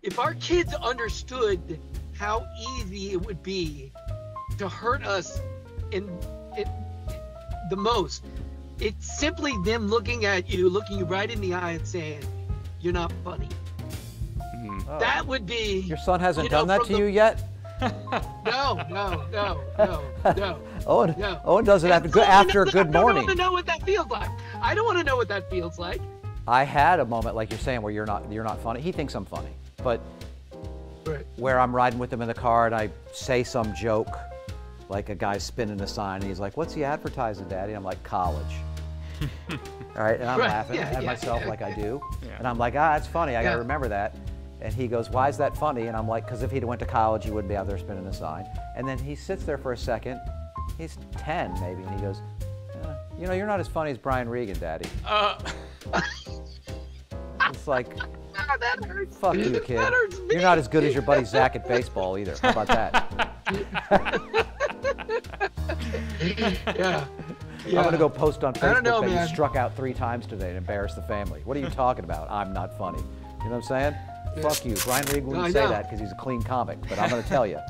if our kids understood how easy it would be to hurt us the most, it's simply them looking at you, looking you right in the eye and saying, "You're not funny." Oh. That would be. Your son hasn't done that to you yet? No. Owen does it after a good morning. I don't want to know what that feels like. I don't want to know what that feels like. I had a moment like you're saying where you're not funny. He thinks I'm funny, but where I'm riding with him in the car and I say some joke, like a guy spinning a sign, and he's like, "What's he advertising, Daddy?" I'm like, "College." All right, and I'm laughing at myself like I do, and I'm like, "That's funny. I got to remember that." And he goes, "Why is that funny?" And I'm like, "Because if he'd went to college, he wouldn't be out there spinning a sign." And then he sits there for a second. He's 10 maybe, and he goes, "You know, you're not as funny as Brian Regan, Daddy." It's like, that hurts. Fuck you, kid. That hurts me. You're not as good as your buddy Zach at baseball either. How about that? Yeah. I'm going to go post on Facebook that man. you struck out 3 times today and embarrass the family. What are you talking about? I'm not funny. You know what I'm saying? Yeah. Fuck you. Brian Regan wouldn't say that because he's a clean comic, but I'm going to tell you.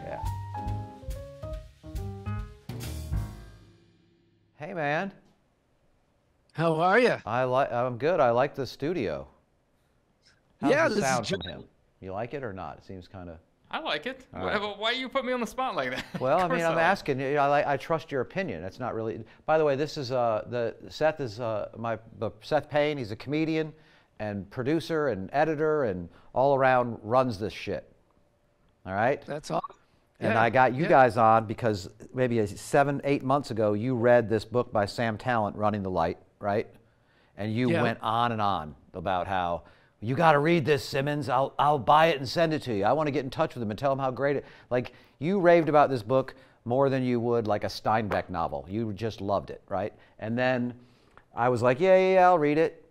Yeah. Hey, man. How are you? I'm good. I like the studio. How's the this sound is from him? You like it or not? It seems kind of... I like it. Right. Why you put me on the spot like that? Well, I mean, I'm asking. I trust your opinion. It's not really. By the way, this is Seth is Seth Payne. He's a comedian and producer and editor and all around runs this shit. All right. That's all. And I got you guys on because maybe 7-8 months ago you read this book by Sam Tallent, Running the Light, right? And you went on and on about how. You got to read this, Simmons. I'll buy it and send it to you. I want to get in touch with him and tell him how great it. Like you raved about this book more than you would like a Steinbeck novel. You just loved it, right? And then I was like, yeah, I'll read it,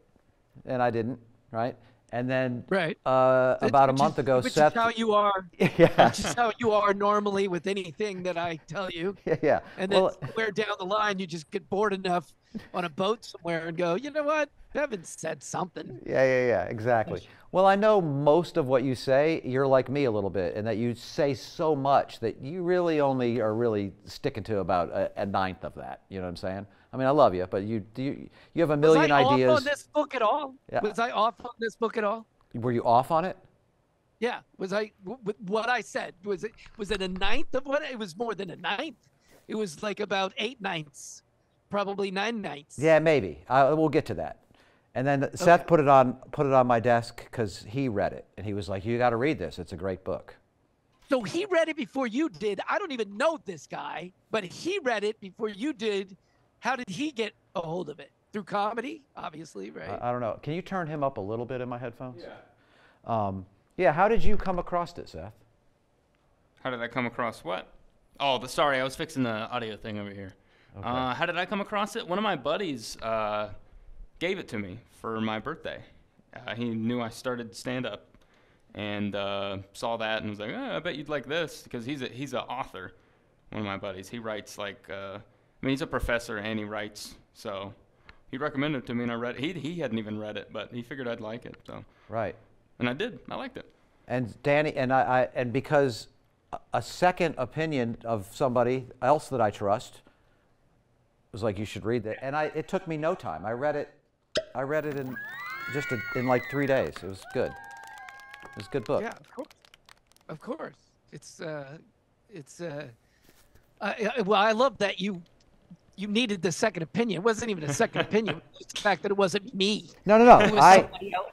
and I didn't, right? And then about a month ago, Seth. Which is how you are. Yeah. Which is how you are normally with anything that I tell you. Yeah. And then somewhere down the line, you just get bored enough on a boat somewhere and go, you know what? Bevin said something. Yeah, exactly. Well, I know most of what you say, you're like me a little bit, in that you say so much that you really only are really sticking to about a ninth of that. You know what I'm saying? I mean, I love you, but you have a million ideas. Was I off on this book at all? Yeah. Was I off on this book at all? Were you off on it? Yeah. Was I, what I said, was it a ninth of what? It was more than a ninth. It was like about 8/9, probably 9/9. Yeah, maybe. We'll get to that. And then Seth put it on my desk because he read it, and he was like, "You got to read this. It's a great book." So he read it before you did. I don't even know this guy, but he read it before you did. How did he get a hold of it? Through comedy, obviously, right? I don't know. Can you turn him up a little bit in my headphones? Yeah. Yeah. How did you come across it, Seth? How did I come across what? Oh, sorry, I was fixing the audio thing over here. Okay. How did I come across it? One of my buddies gave it to me for my birthday. He knew I started stand-up and saw that and was like, I bet you'd like this, because he's an author, one of my buddies. He writes like, I mean, he's a professor and he writes, so he recommended it to me and I read it. He hadn't even read it, but he figured I'd like it, so. Right. And I did. I liked it. And Danny, and because a second opinion of somebody else that I trust was like, you should read that. And it took me no time. I read it in like 3 days. It was good. It was a good book. Yeah, of course. Well, I love that you needed the second opinion. It wasn't even a second opinion. It was just the fact that it wasn't me. No. It was somebody else.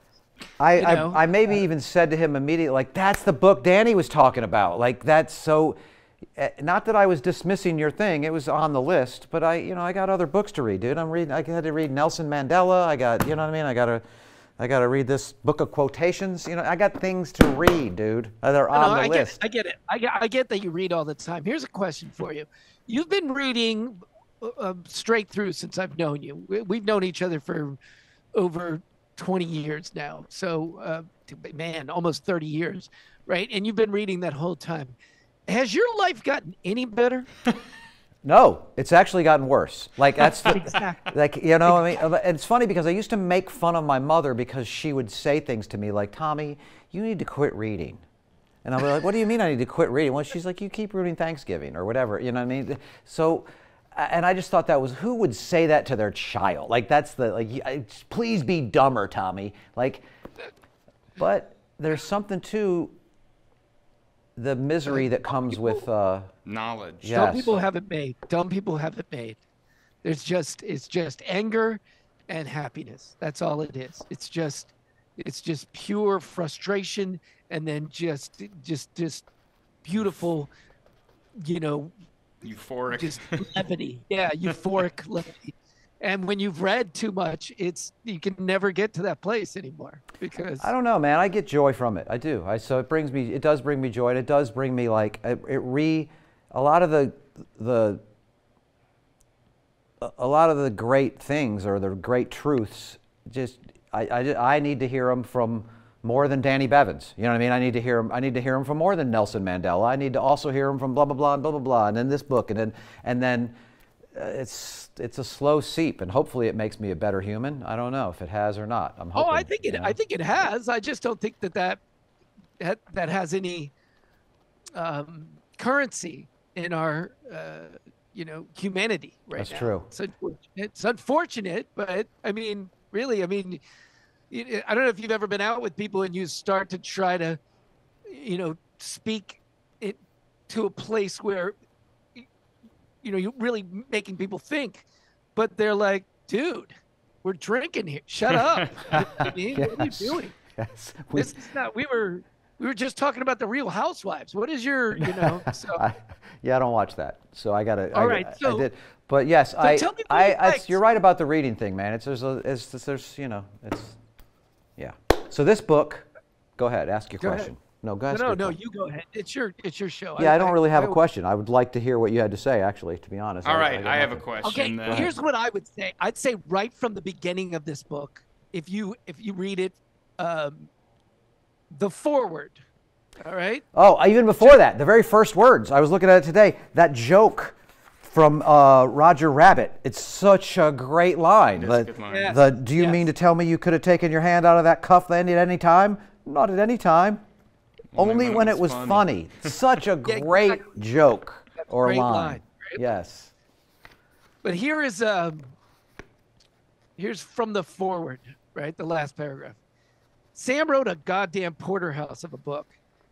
I maybe even said to him immediately, like, that's the book Danny was talking about. Like, that's so, not that I was dismissing your thing. It was on the list, but I got other books to read, dude. I had to read Nelson Mandela. I got, you know what I mean? I got to read this book of quotations. You know, I got things to read, dude. They're on the list. I get it. I get that you read all the time. Here's a question for you. You've been reading straight through since I've known you. We've known each other for over 20 years now. So, man, almost 30 years, right? And you've been reading that whole time. Has your life gotten any better? No, it's actually gotten worse. Like that's Exactly. like, you know, I mean, and it's funny because I used to make fun of my mother because she would say things to me like, Tommy, you need to quit reading. And I'll be like, what do you mean I need to quit reading? Well, she's like, you keep reading Thanksgiving or whatever, you know what I mean? So, and I just thought that was, who would say that to their child? Like, that's the, like, please be dumber, Tommy. Like, but there's something to the misery that comes with knowledge. Yes. Some people have it made. Dumb people have it made. It's just anger and happiness. That's all it is. It's just pure frustration and then just beautiful, you know, Euphoric. just levity. Yeah, euphoric levity. And when you've read too much, you can never get to that place anymore because I don't know, man. I get joy from it. I do. So it does bring me joy, and it does bring me like a lot of the great things or the great truths. Just I need to hear them from more than Danny Bevins. You know what I mean? I need to hear them from more than Nelson Mandela. I need to also hear them from blah blah blah and blah blah blah, and then this book, and then it's a slow seep, and hopefully it makes me a better human. I don't know if it has or not. I'm hoping. Oh, I think it has. I just don't think that has any currency in our humanity right That's now. true. It's unfortunate, but I mean, really, I mean, I don't know if you've ever been out with people and you start to try to, speak it to a place where, you're really making people think, but they're like, dude, we're drinking here. Shut up. I mean, Yes. what are you doing? Yes. This is not, we were just talking about the Real Housewives. What is your, so. I don't watch that, so I gotta. All right, I did, but yes, tell me what you liked. you're right about the reading thing, man. Yeah. So this book, go ahead, ask your Go question. ahead. No, go ahead. No, you go ahead. It's your show. Yeah, I don't really have a question. I would like to hear what you had to say, actually, to be honest. All right, got I have a nothing. question. Okay, here's what I would say. I'd say right from the beginning of this book, if you read it, the foreword. All right. Oh, even before that, the very first words. I was looking at it today. That joke from Roger Rabbit. It's such a great line. That's a good line. Yes. Do you mean to tell me you could have taken your hand out of that cuff at any time? Not at any time. Only when it was funny. Such a great exactly. joke or Great line. line. Yes. But here's from the foreword, right? The last paragraph. Sam wrote a goddamn porterhouse of a book.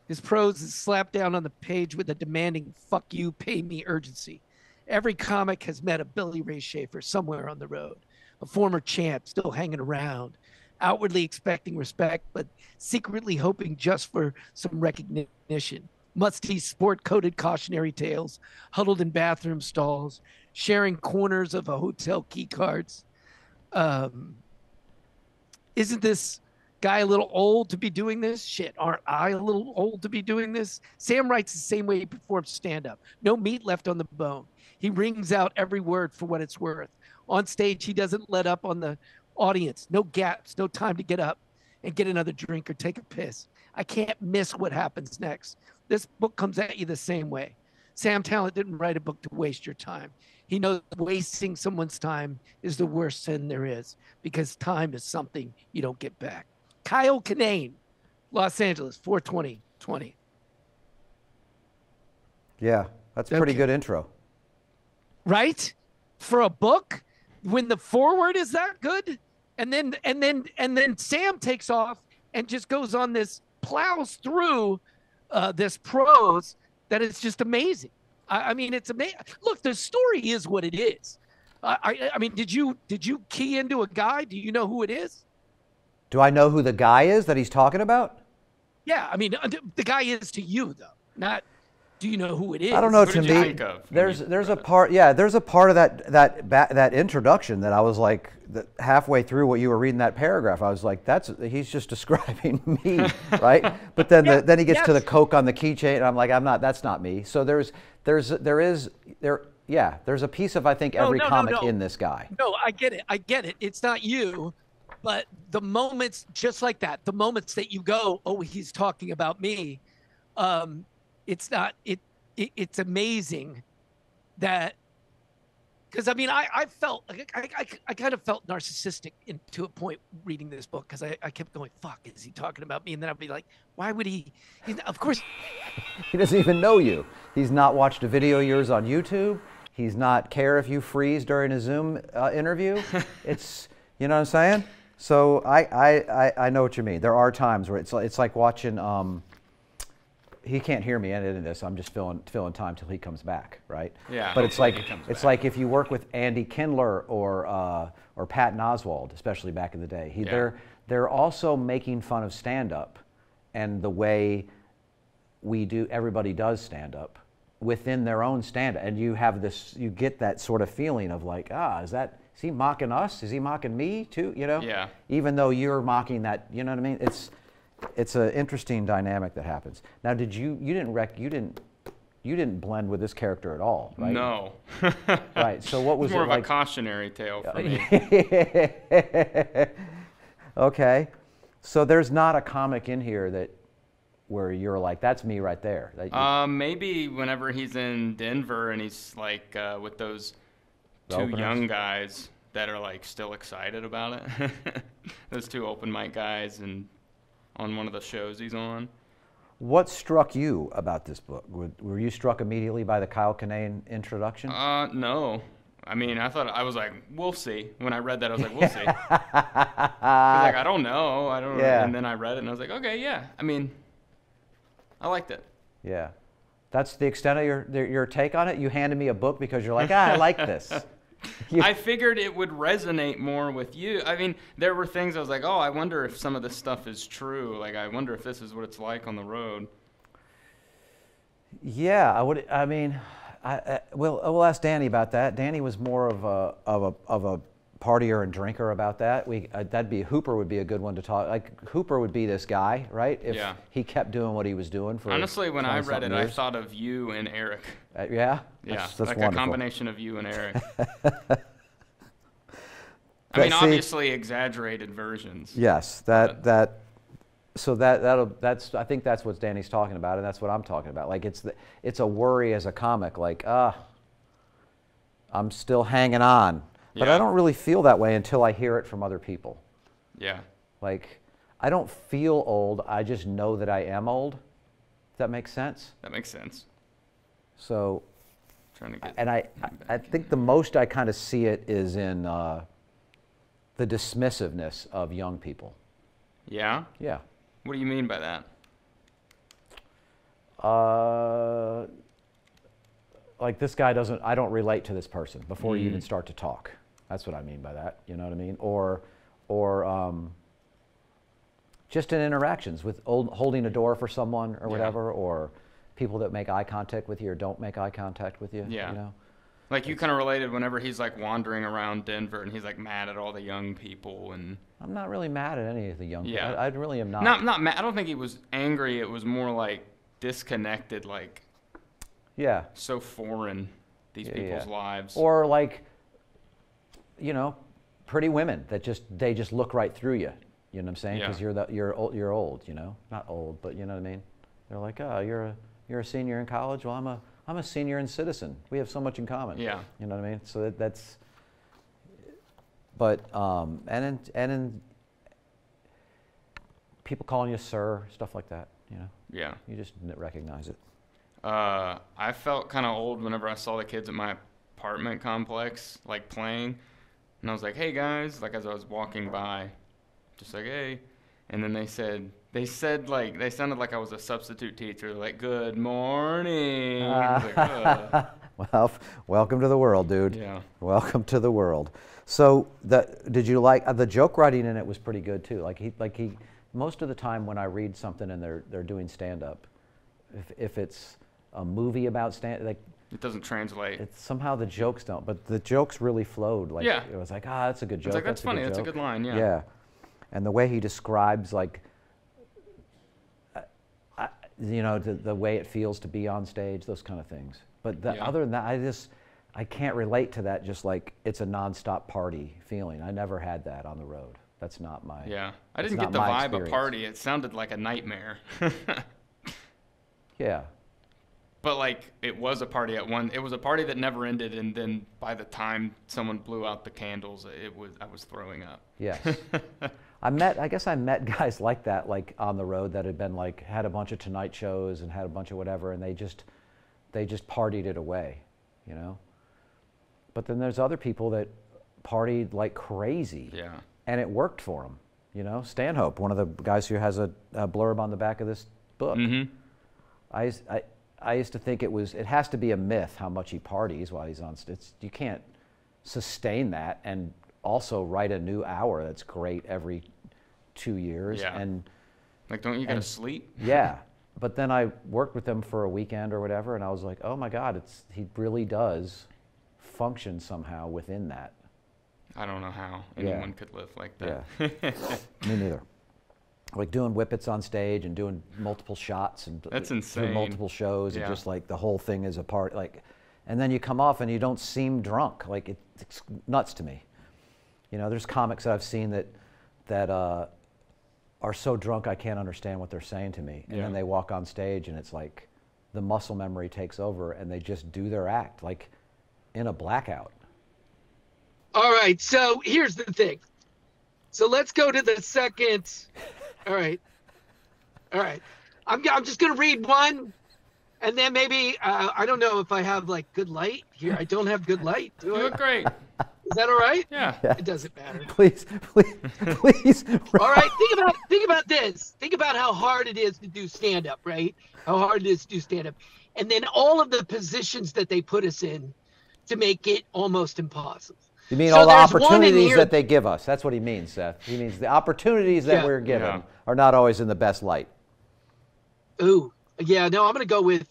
His prose is slapped down on the page with a demanding "fuck you, pay me" urgency. Every comic has met a Billy Ray Schaefer somewhere on the road, a former champ still hanging around, outwardly expecting respect, but secretly hoping just for some recognition. Musty sport-coated cautionary tales, huddled in bathroom stalls, sharing corners of a hotel key cards. Isn't this guy a little old to be doing this? Shit, aren't I a little old to be doing this? Sam writes the same way he performs stand-up. No meat left on the bone. He wrings out every word for what it's worth. On stage, he doesn't let up on the audience. No gaps, no time to get up and get another drink or take a piss. I can't miss what happens next. This book comes at you the same way. Sam Tallent didn't write a book to waste your time. He knows wasting someone's time is the worst sin there is because time is something you don't get back. Kyle Kinane, Los Angeles, 4/20/20. Yeah, that's a pretty good intro. Right? For a book, when the foreword is that good, and then Sam takes off and just goes on this, plows through this prose that is just amazing. I mean, it's amazing. Look, the story is what it is. I mean, did you key into a guy? Do you know who it is? Do I know who the guy is that he's talking about? Yeah, I mean, the guy is to you though, not. Do you know who it is? I don't know. Who To did you me, think of there's a part. Yeah, there's a part of that introduction that I was like, halfway through what you were reading that paragraph, I was like, he's just describing me, right? But then then he gets to the Coke on the keychain, and I'm like, that's not me. So there's a piece of, I think, every comic in this guy. No, I get it. It's not you, but the moments just like that, the moments that you go, oh, he's talking about me. It's not. It's amazing that because I mean, I felt like I kind of felt narcissistic to a point reading this book because I kept going, fuck, is he talking about me? And then I'd be like, why would he? Of course. He doesn't even know you. He's not watched a video of yours on YouTube. He's not care if you freeze during a Zoom interview. It's, you know what I'm saying? So I know what you mean. There are times where it's like watching. He can't hear me editing this. I'm just filling time till he comes back, right? Yeah. But it's like if you work with Andy Kindler or Patton Oswalt, especially back in the day. They're also making fun of stand-up and the way everybody does stand-up within their own stand-up, and you get that sort of feeling of like, is he mocking us? Is he mocking me too? You know? Yeah. Even though you're mocking that, you know what I mean? It's an interesting dynamic that happens. Now, you didn't blend with this character at all, right? No. Right. So what was it more it of like? a cautionary tale for me. Okay. So there's not a comic in here where you're like, that's me right there. Maybe whenever he's in Denver and he's like with those two young guys that are like still excited about it. Those two open mic guys and on one of the shows he's on. What struck you about this book? Were you struck immediately by the Kyle Kinane introduction? No. I mean, I was like, we'll see. When I read that, I was like, we'll see. Like, I don't know. Yeah. And then I read it and I was like, okay, yeah. I mean, I liked it. Yeah. That's the extent of your take on it? You handed me a book because you're like, I like this. I figured it would resonate more with you. I mean, there were things I was like, oh, I wonder if some of this stuff is true. Like, I wonder if this is what it's like on the road. Yeah, I would. I mean, we'll ask Danny about that. Danny was more of a partier and drinker about that. Hooper would be a good one to talk. Like Hooper would be this guy, right? If he kept doing what he was doing for. Honestly, when I read it, I thought of you and Eric. Yeah. Yeah, that's like wonderful. A combination of you and Eric. I mean, obviously exaggerated versions. Yes, I think that's what Danny's talking about, and that's what I'm talking about. Like it's a worry as a comic, like I'm still hanging on, but I don't really feel that way until I hear it from other people. Yeah. Like I don't feel old. I just know that I am old. Does that make sense? That makes sense. So, I think here. the most I kind of see it is in the dismissiveness of young people. Yeah? Yeah. What do you mean by that? Like this guy I don't relate to this person before you even start to talk. That's what I mean by that. You know what I mean? Or just in interactions with holding a door for someone or whatever, or people that make eye contact with you or don't make eye contact with you. Yeah. You know? Like you kind of related whenever he's like wandering around Denver and he's like mad at all the young people and. I'm not really mad at any of the young people. Yeah. I really am not. Not mad. I don't think he was angry. It was more like disconnected, like. Yeah. So foreign, these people's lives. Or like, pretty women that they just look right through you. You know what I'm saying? Because you're old. You know, not old, but you know what I mean. They're like, oh, you're a senior in college. Well, I'm a senior and citizen. We have so much in common. Yeah. You know what I mean? So that's. But and in people calling you sir, stuff like that. You know. Yeah. You just recognize it. I felt kind of old whenever I saw the kids at my apartment complex like playing, and I was like, hey guys, like as I was walking by, just like hey, and then they said like they sounded like I was a substitute teacher, like good morning. I was like, well, welcome to the world, dude. Yeah. Welcome to the world. So did you like the joke writing in it was pretty good too. Like he most of the time when I read something and they're doing stand up, if it's a movie about it doesn't translate. It's somehow the jokes don't, but the jokes really flowed. Like it was like, that's a good joke. It's like that's funny. That's a good line. Yeah. Yeah, and the way he describes like, the way it feels to be on stage, those kind of things. But other than that, I can't relate to that. Just like it's a nonstop party feeling. I never had that on the road. That's not my. Yeah, I didn't get the vibe of party. It sounded like a nightmare. Yeah. But like it was a party it was a party that never ended, and then by the time someone blew out the candles, I was throwing up. Yes. I guess I met guys like that, like on the road, that had been like, had a bunch of Tonight shows and had a bunch of whatever, and they just partied it away, you know? But then there's other people that partied like crazy. Yeah. And it worked for them, you know? Stanhope, one of the guys who has a blurb on the back of this book. Mm-hmm. I used to think it has to be a myth how much he parties while he's on stage. You can't sustain that and also write a new hour that's great every 2 years. Yeah. And like, don't you gotta sleep? Yeah. But then I worked with him for a weekend or whatever, and I was like, oh my God, he really does function somehow within that. I don't know how anyone could live like that. Yeah. Me neither. Like doing whippets on stage and doing multiple shots and that's insane. doing multiple shows, and just like the whole thing is a part, like, and then you come off and you don't seem drunk. Like it's nuts to me. You know, there's comics that I've seen that are so drunk I can't understand what they're saying to me, and then they walk on stage and it's like the muscle memory takes over and they just do their act like in a blackout. All right, so here's the thing. So let's go to the second. All right. I'm just gonna read one, and then maybe I don't know if I have like good light here. I don't have good light. You look great. Is that all right? Yeah. It doesn't matter. Please. All right. Think about this. Think about how hard it is to do stand up, right? How hard it is to do stand up, and then all of the positions that they put us in to make it almost impossible. You mean all the opportunities that they give us? That's what he means, Seth. He means the opportunities that we're given are not always in the best light. Ooh, yeah. No, I'm going to go with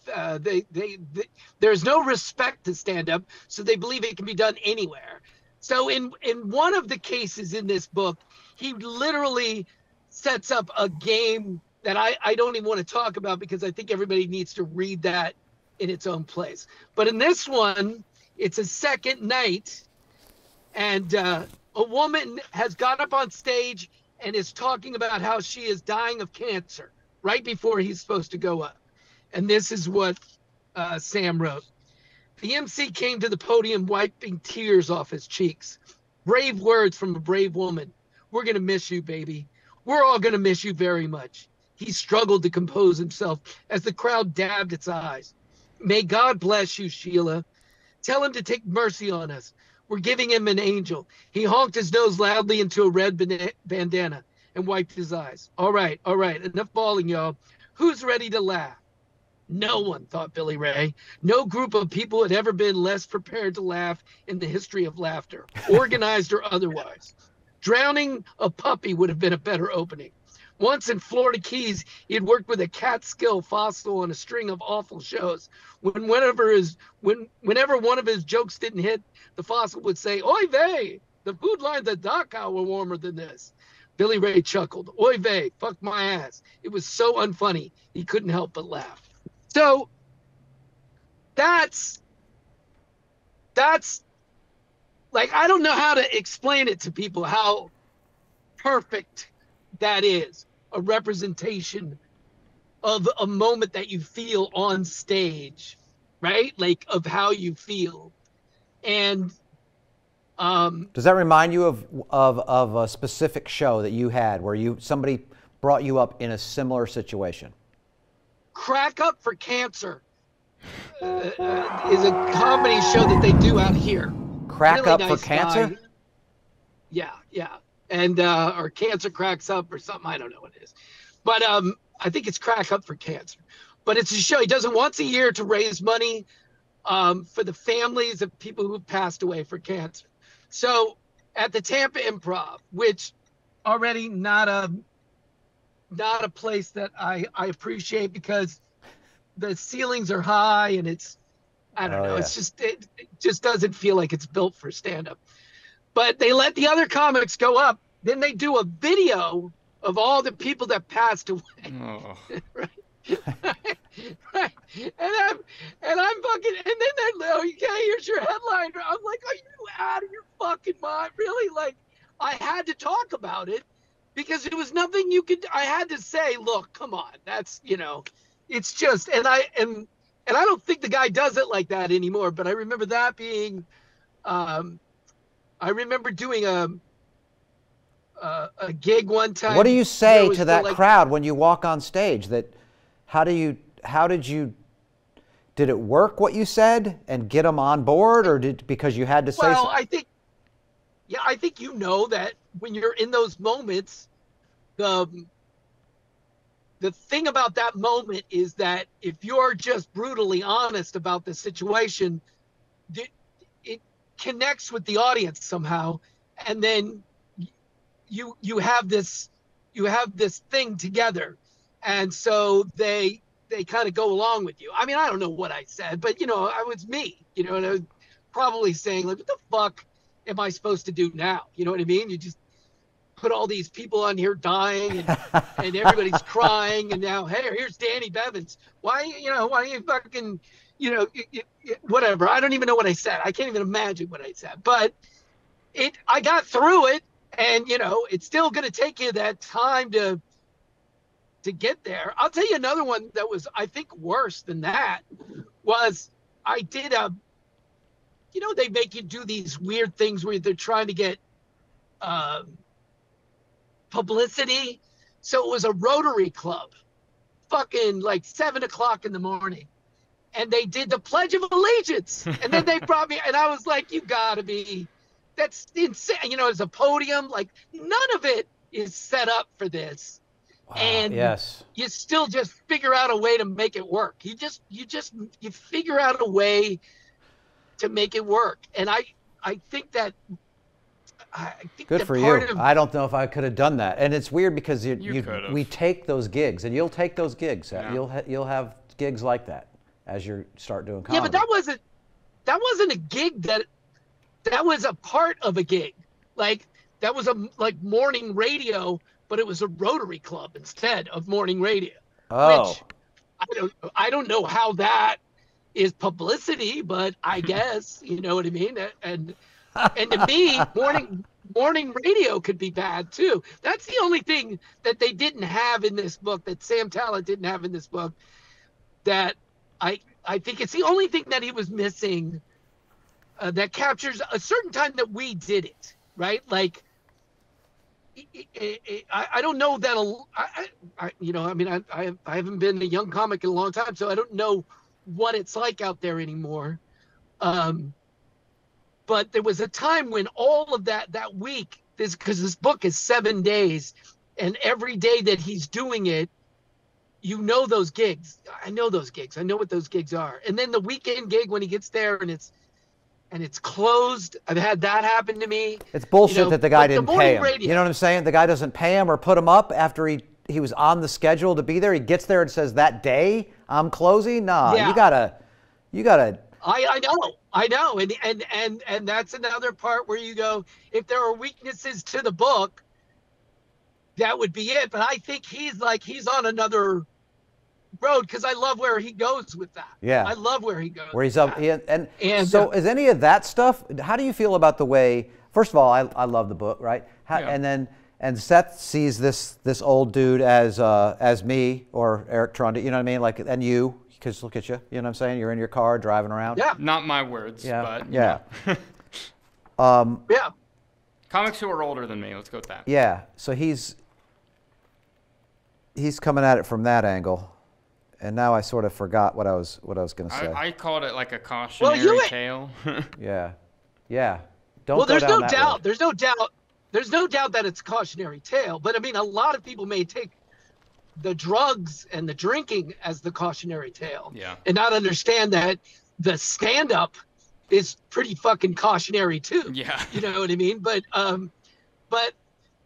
there's no respect to stand up, so they believe it can be done anywhere. So in one of the cases in this book, he literally sets up a game that I don't even want to talk about because I think everybody needs to read that in its own place. But in this one, it's a second night. And a woman has got up on stage and is talking about how she is dying of cancer right before he's supposed to go up. And this is what Sam wrote. The MC came to the podium wiping tears off his cheeks. Brave words from a brave woman. We're going to miss you, baby. We're all going to miss you very much. He struggled to compose himself as the crowd dabbed its eyes. May God bless you, Sheila. Tell him to take mercy on us. We're giving him an angel. He honked his nose loudly into a red bandana and wiped his eyes. All right. Enough bawling, y'all. Who's ready to laugh? No one, thought Billy Ray. No group of people had ever been less prepared to laugh in the history of laughter, organized or otherwise. Drowning a puppy would have been a better opening. Once in Florida Keys, he had worked with a Catskill fossil on a string of awful shows. Whenever one of his jokes didn't hit, the fossil would say, "Oy vey, the food lines at Dachau were warmer than this." Billy Ray chuckled. "Oy vey, fuck my ass." It was so unfunny, he couldn't help but laugh. So that's like, I don't know how to explain it to people how perfect that is, a representation of a moment that you feel on stage, right? Like, of how you feel. And does that remind you of a specific show that you had where somebody brought you up in a similar situation? Crack Up for Cancer is a comedy show that they do out here. Crack really Up nice for Cancer? Guy. Yeah. And or Cancer Cracks Up or something. I don't know what it is. But I think it's Crack Up for Cancer. But it's a show. He does it once a year to raise money for the families of people who passed away for cancer. So at the Tampa Improv, which already not a place that I appreciate because the ceilings are high and it's, I don't know. Yeah. It's just, it just doesn't feel like it's built for stand-up. But they let the other comics go up. Then they do a video of all the people that passed away. Oh. Right. And I'm fucking, and then they're like, okay, here's your headline. I'm like, are you out of your fucking mind? Really? Like, I had to talk about it because it was nothing I had to say, look, come on. That's, it's just, and And I don't think the guy does it like that anymore, but I remember that being, I remember doing a gig one time. What do you say to that crowd when you walk on stage? Did it work what you said and get them on board, or because you had to say something? Well, I think you know that when you're in those moments, the thing about that moment is that if you're just brutally honest about the situation, it connects with the audience somehow, and then you have this thing together, and so they kind of go along with you. I mean, I don't know what I said, but I was me, and I was probably saying like, what the fuck am I supposed to do now? You know what I mean? You just put all these people on here dying and everybody's crying, and now, hey, here's Danny Bevins. Why you fucking, whatever. I don't even know what I said. I can't even imagine what I said, but I got through it, and it's still going to take you that time to get there. I'll tell you another one that was, I think, worse than that was I did they make you do these weird things where they're trying to get publicity. So it was a Rotary Club, fucking like 7 o'clock in the morning. And they did the Pledge of Allegiance. And then they brought me, and I was like, you gotta be, that's insane. There's a podium, like none of it is set up for this. Wow, and yes, you still just figure out a way to make it work. You figure out a way to make it work. And I think that, good for you. I don't know if I could have done that. And it's weird because we take those gigs, and you'll take those gigs. Yeah. You'll have gigs like that as you start doing comedy. Yeah, but that wasn't a gig. That was a part of a gig. Like that was like morning radio, but it was a Rotary Club instead of morning radio. Oh. Which I don't know how that is publicity, but I guess, you know what I mean? And to me, morning radio could be bad too. That's the only thing that they didn't have in this book, that Sam Tallent didn't have in this book, that I think it's the only thing that he was missing, that captures a certain time that we did it, right? Like, I don't know that I haven't been a young comic in a long time, so I don't know what it's like out there anymore. But there was a time when all of that week, because this book is 7 days, and every day that he's doing it, those gigs. I know those gigs. I know what those gigs are. And then the weekend gig when he gets there and it's closed. I've had that happen to me. It's bullshit that the guy didn't pay him. You know what I'm saying? The guy doesn't pay him or put him up after he was on the schedule to be there. He gets there and says, that day I'm closing. Nah, yeah. You gotta. I know. And that's another part where you go, if there are weaknesses to the book, that would be it. But I think he's on another road, because I love where he goes with that. Yeah. I love where he goes. Where he's up. And so is any of that stuff, how do you feel about the way, first of all, I love the book, right? Yeah. And Seth sees this old dude as me or Eric Trunda, you know what I mean? Like, and you, because look at you, you know what I'm saying? You're in your car driving around. Yeah. Not my words, yeah. But yeah. Yeah. Comics who are older than me, let's go with that. Yeah. So he's coming at it from that angle. And now I sort of forgot what I was going to say. I called it like a cautionary tale. Yeah. Yeah. There's no doubt that it's a cautionary tale. But I mean, a lot of people may take the drugs and the drinking as the cautionary tale. Yeah. And not understand that the stand-up is pretty fucking cautionary too. Yeah. You know what I mean? But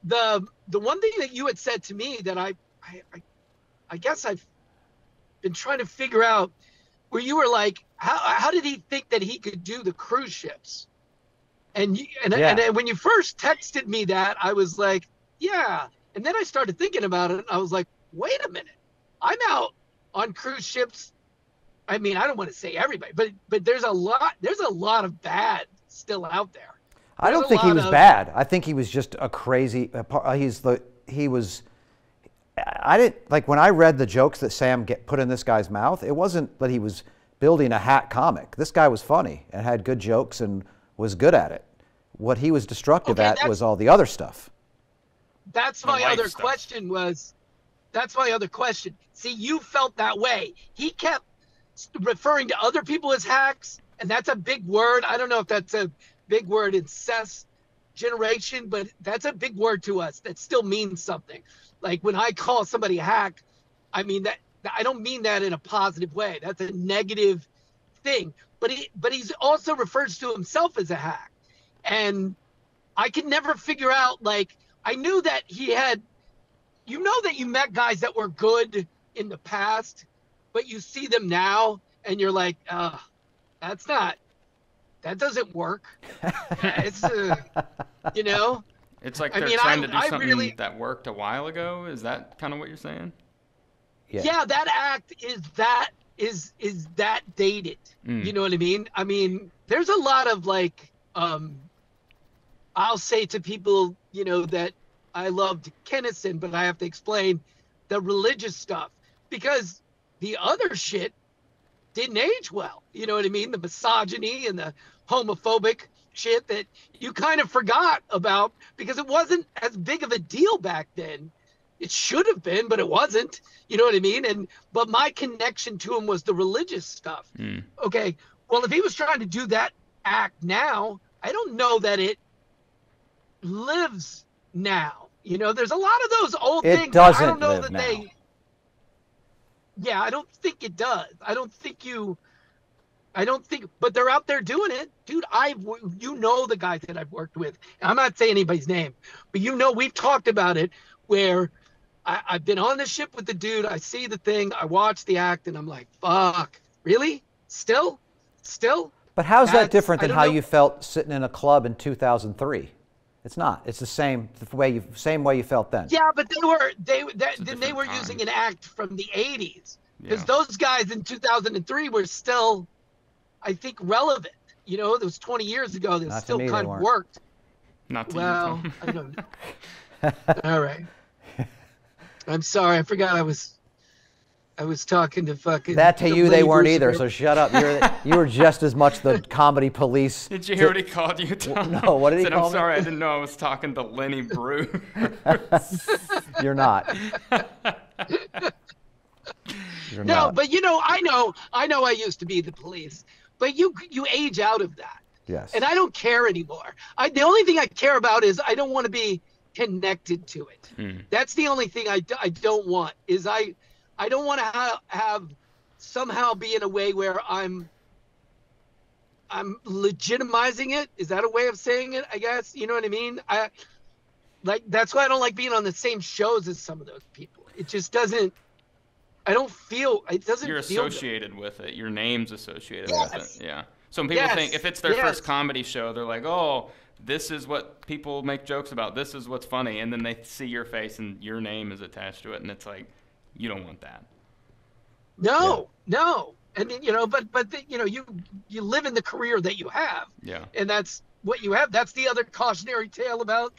the one thing that you had said to me that I guess I've been trying to figure out, where you were like, how did he think that he could do the cruise ships? And when you first texted me that, I was like, yeah. And then I started thinking about it, and I was like, wait a minute, I'm out on cruise ships. I mean, I don't want to say everybody, but there's a lot of bad still out there. I don't think he was bad. I think he was just a crazy. I didn't like when I read the jokes that Sam put in this guy's mouth. It wasn't that he was building a hack comic. This guy was funny and had good jokes and was good at it. What he was destructive at was all the other stuff. That's my other question was, that's my other question. See, you felt that way. He kept referring to other people as hacks, and that's a big word. I don't know if that's a big word in Seth's generation, but that's a big word to us that still means something. Like when I call somebody a hack, I mean that I don't mean that in a positive way. That's a negative thing. But he's also refers to himself as a hack. And I could never figure out, like, I knew that he had, you know, that you met guys that were good in the past, but you see them now and you're like, that doesn't work. It's, you know? It's like they're trying to do something that worked a while ago. Is that kind of what you're saying? Yeah, that act is that dated. You know what I mean? I mean, there's a lot of like, I'll say to people, you know, that I loved Kennison, but I have to explain the religious stuff because the other shit didn't age well. You know what I mean? The misogyny and the homophobic shit that you kind of forgot about because it wasn't as big of a deal back then. It should have been, but it wasn't. You know what I mean? But my connection to him was the religious stuff. Okay, well, if he was trying to do that act now, I don't know that it lives now. You know, there's a lot of those old things. It doesn't I don't know live that now. Yeah, I don't think it does. I don't think, but they're out there doing it. Dude, you know the guys that I've worked with. I'm not saying anybody's name, but you know we've talked about it where I've been on the ship with the dude. I see the thing. I watch the act, and I'm like, fuck, really? Still? But how's that different than how you felt sitting in a club in 2003? It's not. It's the same way you felt then. Yeah, but they were using an act from the 80s because those guys in 2003 were still, I think, relevant. You know, it was 20 years ago. They still kind of worked. Not to well, I don't know. All right. I'm sorry. I forgot I was talking to fucking. That to you, they weren't either. So shut up. You were just as much the comedy police. Did you hear what he called you, Tom? No. What did he call me? I'm sorry. I didn't know I was talking to Lenny Bruce. You're not. You're no, not. but you know, I know. I used to be the police, but you age out of that. Yes. And I don't care anymore. The only thing I care about is I don't want to be connected to it. That's the only thing I don't want is I don't want to have somehow be in a way where I'm legitimizing it. Is that a way of saying it? I guess, you know what I mean? That's why I don't like being on the same shows as some of those people. It just doesn't, it doesn't feel You're associated with it. Your name's associated with it. Yeah. Some people think if it's their first comedy show, they're like, oh, this is what people make jokes about. This is what's funny. And then they see your face and your name is attached to it. And it's like, you don't want that. No. And you know, but you know, you live in the career that you have. Yeah. And that's what you have. That's the other cautionary tale about,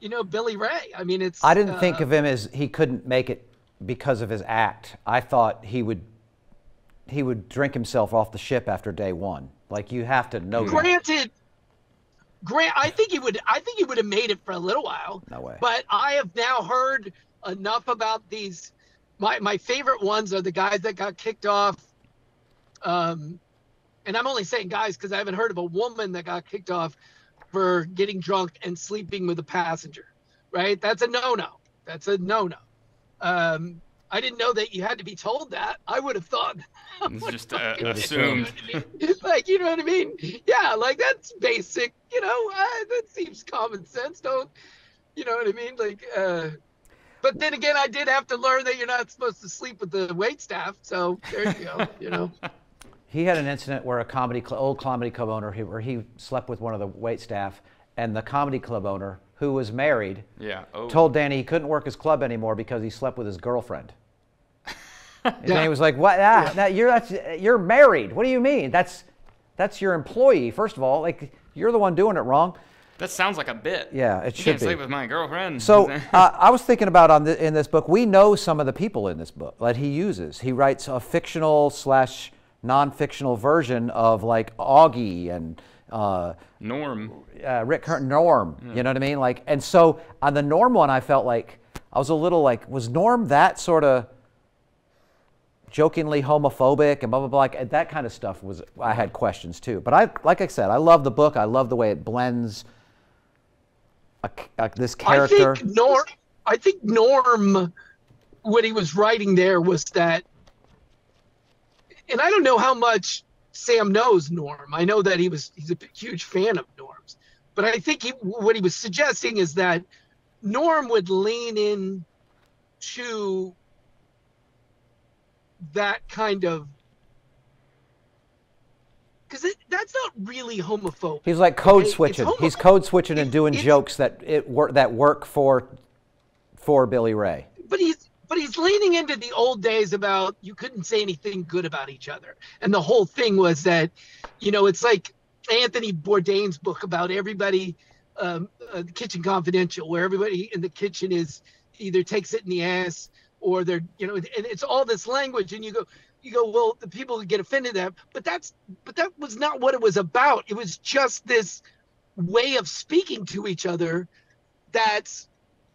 you know, Billy Ray. I mean, I didn't think of him as he couldn't make it because of his act. I thought he would drink himself off the ship after day one. Like, you have to know. Granted, I think he would have made it for a little while. No way. But I have now heard enough about these. My favorite ones are the guys that got kicked off. And I'm only saying guys because I haven't heard of a woman that got kicked off for getting drunk and sleeping with a passenger. Right? That's a no-no. I didn't know that you had to be told that. I would have thought. It's just assumed. Like, you know what I mean? Yeah, like that's basic. You know, that seems common sense. Don't, you know what I mean? Like, but then again, I did have to learn that you're not supposed to sleep with the wait staff. So there you go. You know. He had an incident where old comedy club owner, where he slept with one of the wait staff, and the comedy club owner, who was married, told Danny he couldn't work his club anymore because he slept with his girlfriend. And Danny was like, "What? You're married. What do you mean? That's your employee. First of all, like, you're the one doing it wrong." That sounds like a bit. Yeah, it should be. You can't sleep with my girlfriend. So I was thinking about in this book, we know some of the people in this book that he uses. He writes a fictional / non-fictional version of like Augie and Norm. Rick Kern, Norm. Yeah. You know what I mean? Like, and so on the Norm one, I felt like I was a little like, was Norm that sort of jokingly homophobic and blah blah blah? Like, that kind of stuff was. I had questions too. But like I said, I love the book. I love the way it blends this character. I think Norm, what he was writing there was that, and I don't know how much Sam knows Norm. I know that he's a huge fan of Norm's, but I think what he was suggesting is that Norm would lean in to that kind of, because that's not really homophobic. He's like code switching. He's code switching and doing jokes that work for Billy Ray. But he's leaning into the old days about you couldn't say anything good about each other, and the whole thing was that, it's like Anthony Bourdain's book about everybody, Kitchen Confidential, where everybody in the kitchen is either takes it in the ass or they're, and it's all this language, and you go, well, the people who get offended at that, but that was not what it was about. It was just this way of speaking to each other. That's,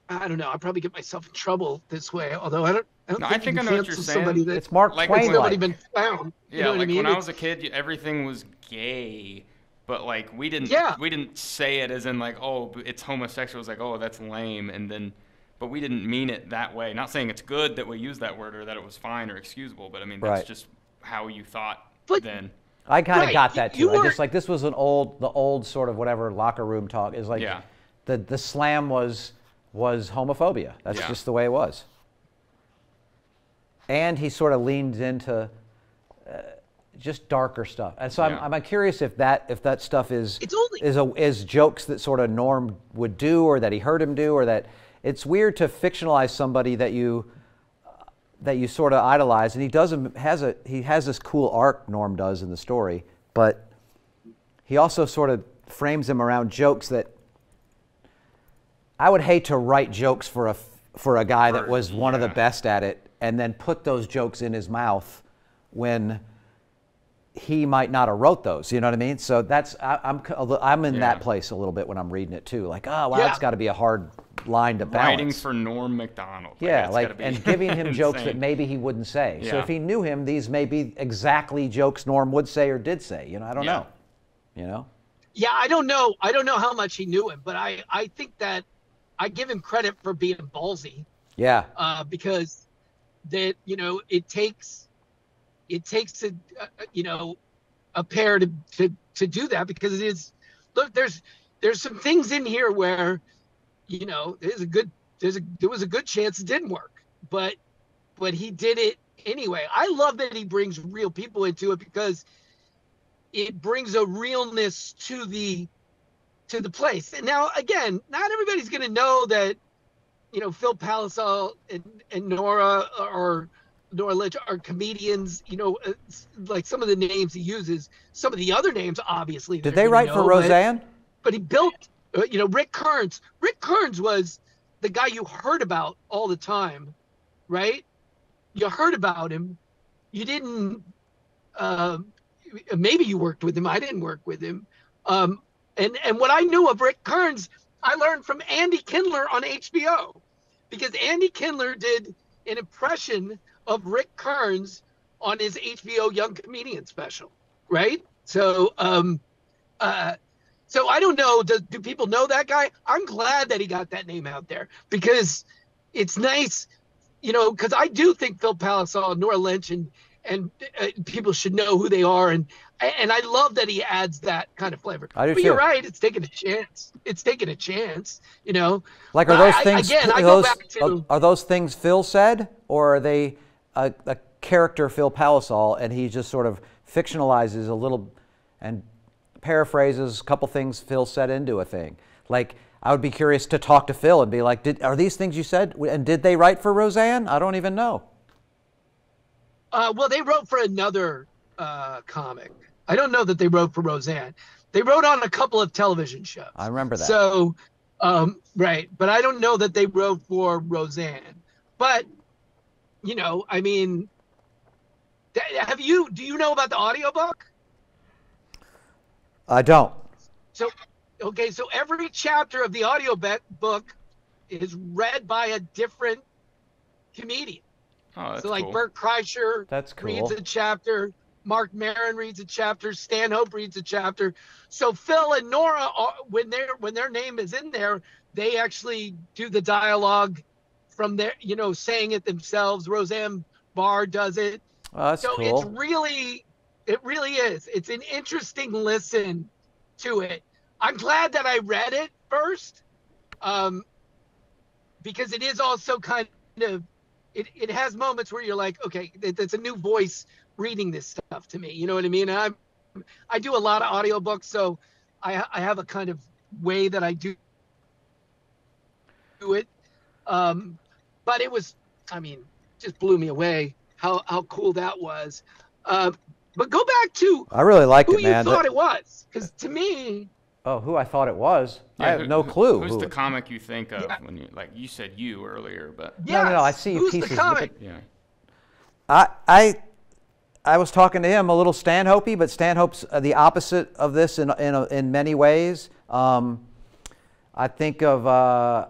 I don't know. I probably get myself in trouble this way, although I don't I think I know what you're saying. It's Mark Twain. Nobody been found. Yeah, you know like what I mean? when I was a kid, everything was gay, but like we didn't say it as in like, oh, it's homosexual. It was like, oh, that's lame, but we didn't mean it that way. Not saying it's good that we use that word or that it was fine or excusable, but I mean that's just how you thought then. I kind of got that too. I just like, this was the old sort of whatever locker room talk is like. Yeah. The slam was homophobia. That's just the way it was. And he sort of leaned into just darker stuff. And so I'm curious if that stuff is jokes that sort of Norm would do, or that he heard him do, or that it's weird to fictionalize somebody that you sort of idolize. And he has this cool arc, Norm does, in the story, but he also sort of frames him around jokes that I would hate to write jokes for a guy that was one of the best at it, and then put those jokes in his mouth when he might not have wrote those. You know what I mean? So I'm in that place a little bit when I'm reading it too. Like, oh wow, it's got to be a hard line to balance. Writing for Norm Macdonald. And giving him jokes that maybe he wouldn't say. Yeah. So if he knew him, these may be exactly jokes Norm would say or did say. I don't know. Yeah, I don't know. I don't know how much he knew him, but I think that I give him credit for being ballsy. Yeah. Because that, it takes a pair to do that, because it is, look, there's some things in here where, there was a good chance it didn't work, but he did it anyway. I love that he brings real people into it, because it brings a realness to the place. And now, again, not everybody's going to know that, Phil Palisol and Nora Lynch are comedians, like some of the names he uses. Some of the other names, obviously. Did they write for Roseanne? But he built, Rick Kearns. Rick Kearns was the guy you heard about all the time, right? You heard about him. You didn't, maybe you worked with him. I didn't work with him. And what I knew of Rick Kearns, I learned from Andy Kindler on HBO, because Andy Kindler did an impression of Rick Kearns on his HBO Young Comedian special, right? So, so I don't know. Do people know that guy? I'm glad that he got that name out there, because it's nice, because I do think Phil Palisol and Nora Lynch and people should know who they are, and I love that he adds that kind of flavor. I do but too. You're right; it's taking a chance. Like, are those things? Again, I go back to, are those things Phil said, or are they a character, Phil Palisol, and he just sort of fictionalizes a little and paraphrases a couple things Phil said into a thing? Like, I would be curious to talk to Phil and be like, are these things you said, and did they write for Roseanne? I don't even know. Well, they wrote for another comic. I don't know that they wrote for Roseanne. They wrote on a couple of television shows. I remember that. So, right. But I don't know that they wrote for Roseanne. But, I mean, do you know about the audiobook? I don't. So, okay, so every chapter of the book is read by a different comedian. Oh, that's so like cool. Bert Kreischer That's cool. reads a chapter, Mark Maron reads a chapter, Stanhope reads a chapter. So Phil and Nora, when their name is in there, they actually do the dialogue from their, saying it themselves. Roseanne Barr does it. Oh, that's so cool. it really is. It's an interesting listen to it. I'm glad that I read it first, because it is also kind of, it has moments where you're like, okay, that's a new voice reading this stuff to me. You know what I mean? And I do a lot of audiobooks, so I have a kind of way that I do it. But it was, just blew me away how cool that was. But go back to I really liked who it, man. you thought it was, because to me. Oh, who I thought it was? Yeah, I have no clue. Who's the comic you think of when you you said you earlier, but Yes. No, I see Who's pieces. the comic? yeah. I was talking to him a little Stanhope-y, but Stanhope's the opposite of this in many ways. I think of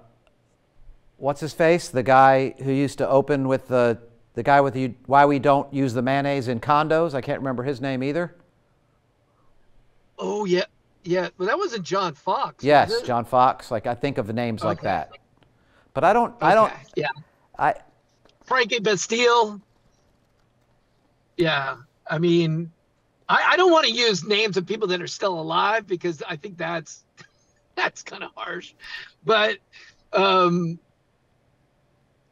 what's his face, the guy who used to open with the guy with the why we don't use the mayonnaise in condos. I can't remember his name either. Oh yeah. Yeah, well, that wasn't John Fox. Yes, was it? John Fox. Like I think of names like Okay. that, but I don't. Yeah. Frankie Bastille. Yeah, I don't want to use names of people that are still alive because I think that's kind of harsh. But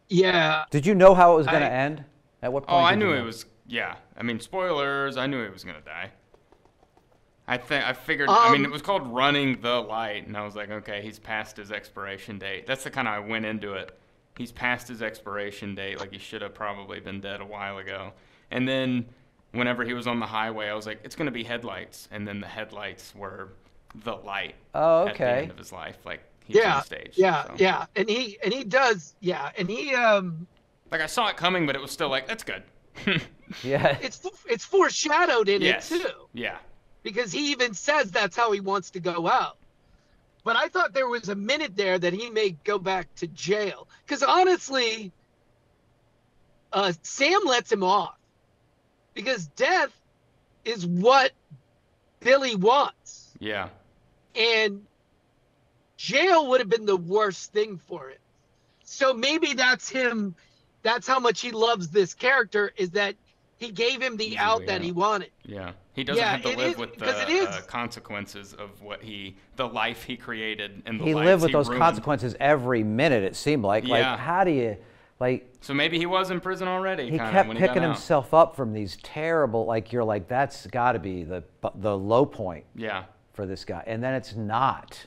yeah. Did you know how it was going to end? At what point? Oh, I did you knew know? it was. Yeah, spoilers. I knew he was gonna die. I figured. It was called Running the Light, and I was like, okay, he's past his expiration date. That's the kind of I went into it. He's past his expiration date. Like he should have probably been dead a while ago. And then whenever he was on the highway, I was like, it's gonna be headlights, and then the headlights were the light. Oh, At the okay. end of his life, like he's on stage. Yeah, so. yeah, and he does, yeah, and he Like I saw it coming, but it was still like that's good. Yeah. It's foreshadowed in Yes. it too. Yeah. Because he even says that's how he wants to go out. But I thought there was a minute there that he may go back to jail. Because honestly, Sam lets him off. Because death is what Billy wants. Yeah. And jail would have been the worst thing for him. So maybe that's him. That's how much he loves this character, is that he gave him the out that he wanted. Yeah. He doesn't have to live with the consequences of the life he created and the lives he lived with those ruined. consequences every minute, it seemed like. Yeah. Like, how do you, like... So maybe he was in prison already. He kept picking himself up from these terrible, like, you're like, that's got to be the low point for this guy. And then it's not.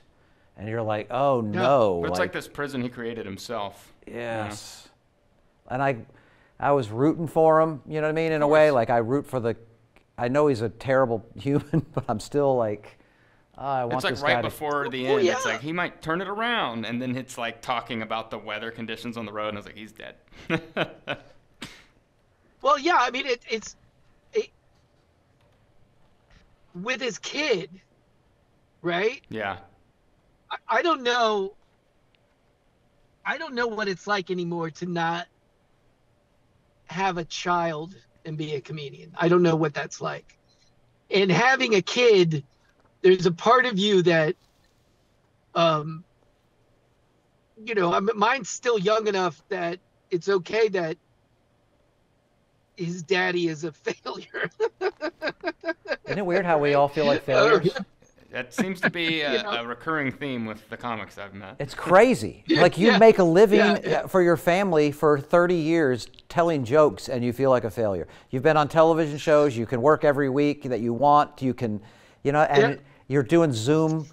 And you're like, oh, no. But it's like this prison he created himself. Yes. And I was rooting for him, you know what I mean, in a way. Like, I root for I know he's a terrible human, but I'm still like, I want this guy to... It's like right before the end, it's like, he might turn it around, and then it's like talking about the weather conditions on the road, and I was like, he's dead. Well, yeah, it's with his kid, right? Yeah. I don't know what it's like anymore to not have a child and be a comedian. I don't know what that's like. And having a kid, there's a part of you that, mine's still young enough that it's okay that his daddy is a failure. Isn't it weird how we all feel like failures? That seems to be a recurring theme with the comics I've met. It's crazy. Like you make a living for your family for 30 years telling jokes and you feel like a failure. You've been on television shows, you can work every week that you want, you can, and you're doing Zoom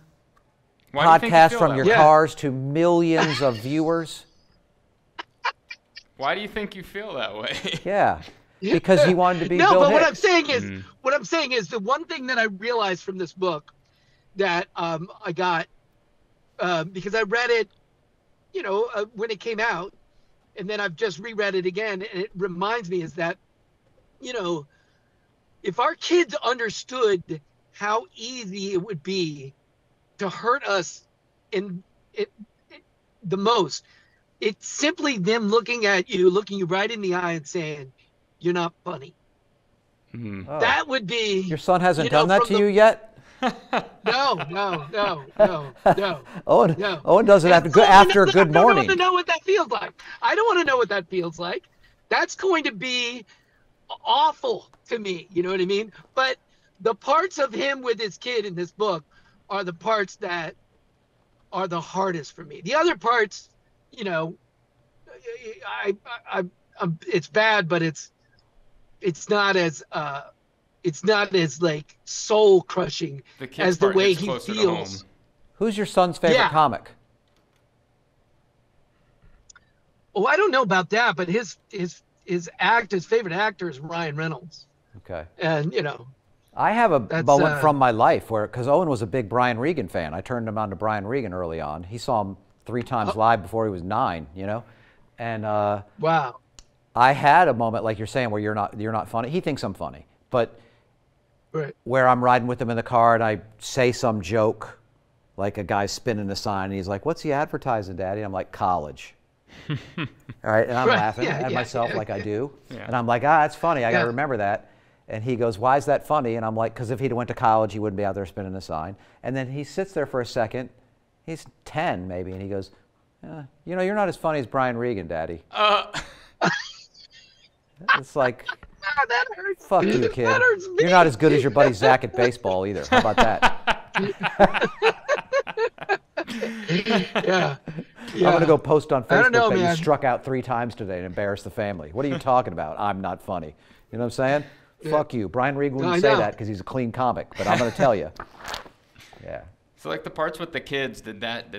podcasts from your cars to millions of viewers. Why do you think you feel that way? Yeah. Because he wanted to be Bill but Hicks. what I'm saying is the one thing that I realized from this book that I got because I read it, when it came out, and then I've just reread it again, and it reminds me is that, if our kids understood how easy it would be to hurt us the most, it's simply them looking you right in the eye and saying, "You're not funny." Mm-hmm. Oh. That would be. Your son hasn't done that to you yet? No. Owen, No. Owen does it after a good morning. I don't want to know what that feels like. I don't want to know what that feels like. That's going to be awful to me. You know what I mean? But the parts of him with his kid in this book are the parts that are the hardest for me. The other parts, you know, it's bad, but it's not as like soul crushing as the way he feels. Who's your son's favorite comic? Oh, I don't know about that, but his favorite actor is Ryan Reynolds. Okay. And you know, I have a moment from my life because Owen was a big Brian Regan fan. I turned him on to Brian Regan early on. He saw him 3 times live before he was 9, you know? And wow. I had a moment like you're saying where you're not funny. He thinks I'm funny. But where I'm riding with him in the car and I say some joke, like a guy spinning a sign and he's like, "What's he advertising, Daddy?" And I'm like, "College." All right, and I'm laughing at myself like I do. Yeah. And I'm like, that's funny. I got to remember that. And he goes, "Why is that funny?" And I'm like, "Because if he'd went to college, he wouldn't be out there spinning a sign." And then he sits there for a second. He's 10 maybe, and he goes, "You know, you're not as funny as Brian Regan, Daddy." It's like, that hurts. Fuck you, kid. That hurts me. You're not as good as your buddy Zach at baseball either. How about that? Yeah. I'm going to go post on Facebook that you struck out 3 times today and embarrass the family. What are you talking about? I'm not funny. You know what I'm saying? Yeah. Fuck you. Brian Regan wouldn't say that because he's a clean comic, but I'm going to tell you. Yeah. So like the parts with the kids, did that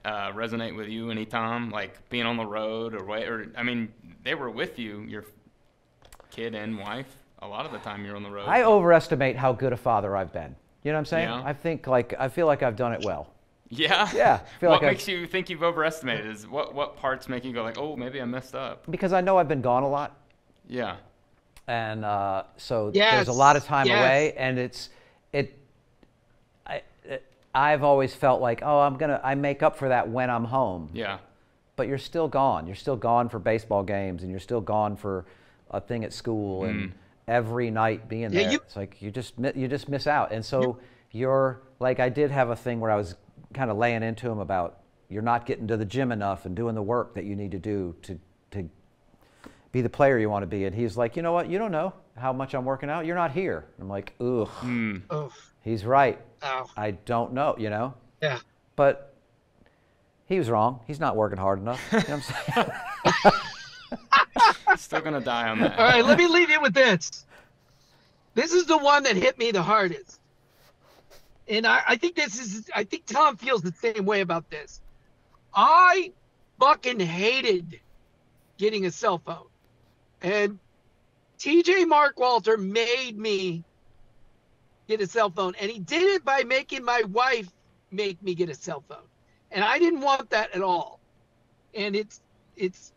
resonate with you any, Tom? Like being on the road or I mean, they were with you, your kid and wife. A lot of the time you're on the road. I overestimate how good a father I've been. You know what I'm saying? Yeah. I feel like I've done it well. Yeah? Yeah. What makes you think you've overestimated? Is what parts make you go like, oh, maybe I messed up? Because I know I've been gone a lot. Yeah. And so there's a lot of time away, and I've always felt like, I make up for that when I'm home. Yeah. But you're still gone. You're still gone for baseball games, and you're still gone for a thing at school, and every night being there. It's like you just miss out. And so you're like, I did have a thing where I was kind of laying into him about you're not getting to the gym enough and doing the work that you need to do to be the player you want to be. And he's like, you know what? You don't know how much I'm working out. You're not here. I'm like, ugh. He's right. Ow. I don't know, you know? Yeah. But he was wrong. He's not working hard enough. You know what I'm saying? Still going to die on that. All right, let me leave you with this. This is the one that hit me the hardest. And I think Tom feels the same way about this. I fucking hated getting a cell phone. And TJ Mark Walter made me get a cell phone. And he did it by making my wife make me get a cell phone. And I didn't want that at all. And it's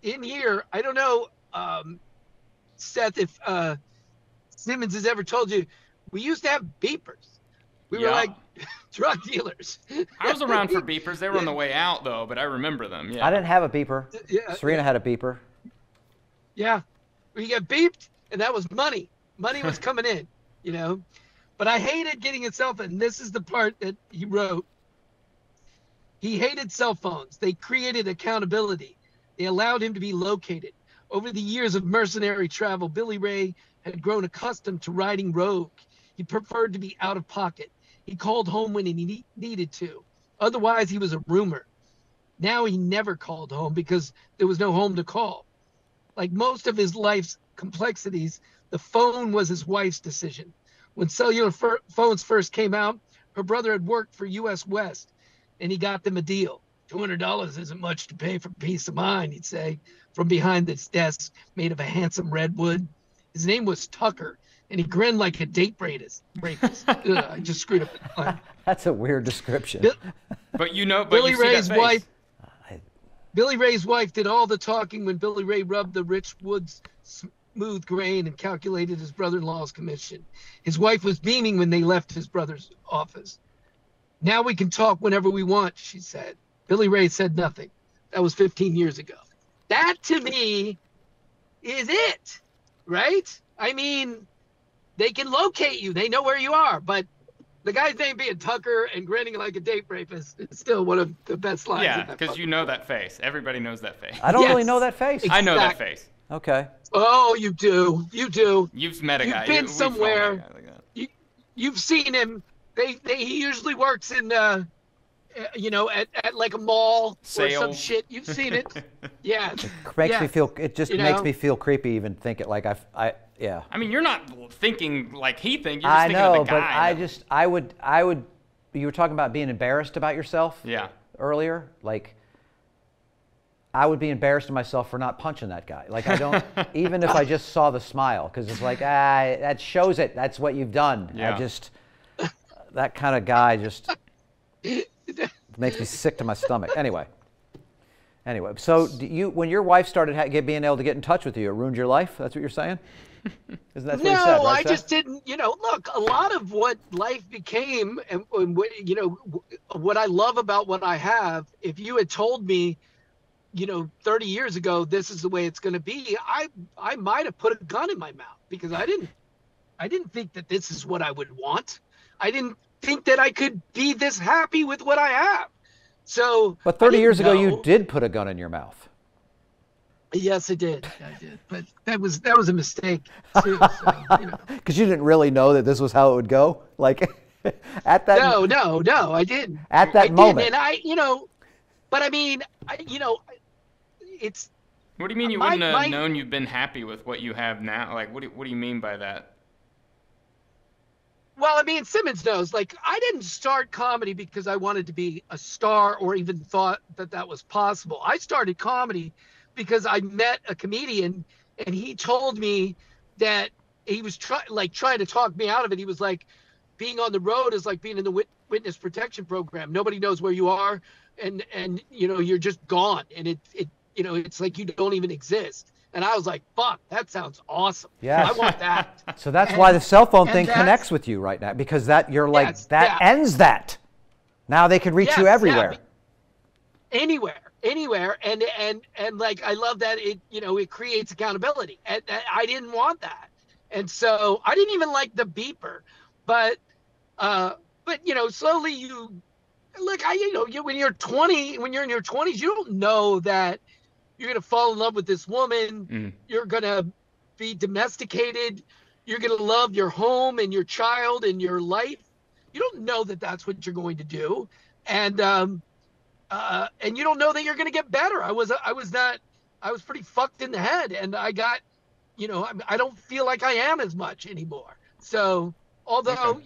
in here. I don't know, Seth, if Simmons has ever told you, we used to have beepers. We were like drug dealers. I was around for beepers. They were on the way out, though, but I remember them. Yeah. I didn't have a beeper. Serena had a beeper. Yeah. You get beeped, and that was money. Money was coming in, you know. But I hated getting a cell phone. And this is the part that he wrote. He hated cell phones. They created accountability. They allowed him to be located. Over the years of mercenary travel, Billy Ray had grown accustomed to riding rogue. He preferred to be out of pocket. He called home when he needed to. Otherwise, he was a roomer. Now he never called home because there was no home to call. Like most of his life's complexities, the phone was his wife's decision. When cellular phones first came out, her brother had worked for U.S. West, and he got them a deal. $200 isn't much to pay for peace of mind, he'd say, from behind this desk made of a handsome redwood. His name was Tucker, and he grinned like a date rapist. I just screwed up the line. That's a weird description. Billy Ray's wife. Billy Ray's wife did all the talking when Billy Ray rubbed the rich wood's smooth grain and calculated his brother-in-law's commission. His wife was beaming when they left his brother's office. Now we can talk whenever we want, she said. Billy Ray said nothing. That was 15 years ago. That, to me, is it, right? I mean, they can locate you. They know where you are. But the guy's name being Tucker and grinning like a date rapist is still one of the best lines. Yeah, because you know that face. Everybody knows that face. I don't really know that face. Exactly. I know that face. Okay. Oh, you do. You do. You've met a guy. You've been somewhere. You've seen him. He usually works in, at like a mall or some shit. You've seen it. Yeah. It makes me feel. It just makes me feel creepy even think it. Like yeah. I mean, you're not thinking like he thinks. You're just thinking of the guy. But I would. You were talking about being embarrassed about yourself. Yeah. Earlier, like. I would be embarrassed of myself for not punching that guy. Like I don't, even if I just saw the smile, because it's like, that shows it. That's what you've done. Yeah. That kind of guy just makes me sick to my stomach. Anyway, so when your wife started being able to get in touch with you, it ruined your life? That's what you're saying? Isn't that what you said, right, I just didn't, look, a lot of what life became and what I love about what I have, if you had told me, 30 years ago, this is the way it's going to be, I might have put a gun in my mouth because I didn't think that this is what I would want. I didn't think that I could be this happy with what I have. So, but 30 years ago, you did put a gun in your mouth. Yes, I did. But that was a mistake too. Because you didn't really know that this was how it would go. Like at that. No, I didn't. At that moment. And but I mean, it's. What do you mean you wouldn't have known you've been happy with what you have now? Like, what do you mean by that? Well, I mean, Simmons knows. Like, I didn't start comedy because I wanted to be a star or even thought that was possible. I started comedy because I met a comedian and he told me that he was trying to talk me out of it. He was like, being on the road is like being in the witness protection program. Nobody knows where you are, and you're just gone, and it's like you don't even exist. And I was like, fuck, that sounds awesome. Yeah, I want that. So that's why the cell phone thing connects with you right now, because ends that. Now they can reach you everywhere. Yeah. Anywhere. And like, I love that it creates accountability. And I didn't want that. And so I didn't even like the beeper, but slowly you look, when you're 20, when you're in your 20s, you don't know that you're going to fall in love with this woman. You're going to be domesticated. You're going to love your home and your child and your life. You don't know that that's what you're going to do. And you don't know that you're going to get better. I was pretty fucked in the head, and I got, I don't feel like I am as much anymore. So, although,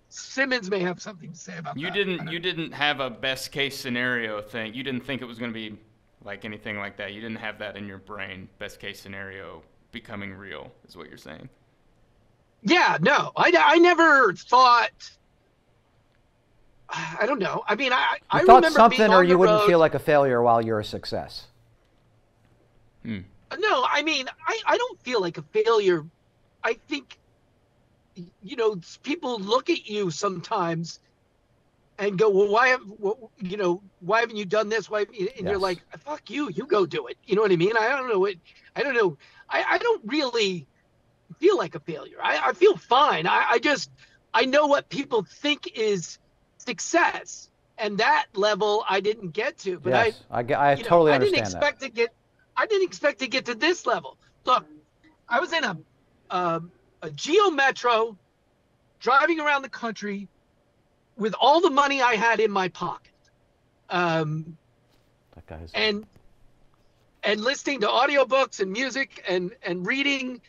Simmons may have something to say about that. You didn't have a best case scenario thing. You didn't think it was going to be like anything like that. You didn't have that in your brain. Best case scenario becoming real is what you're saying. Yeah, no, I never thought. I don't know. I mean, I thought remember something, being or on you the wouldn't road. feel like a failure while you're a success. No, I mean, I don't feel like a failure. I think, people look at you sometimes and go, well, why haven't you done this? Why? And you're like, fuck you, you go do it. You know what I mean? I don't know. I don't really feel like a failure. I feel fine. I know what people think is success, and that level I didn't get to. But yes, I totally understand I didn't expect to get to this level. Look, I was in a Geo Metro, driving around the country with all the money I had in my pocket, and listening to audiobooks and music and reading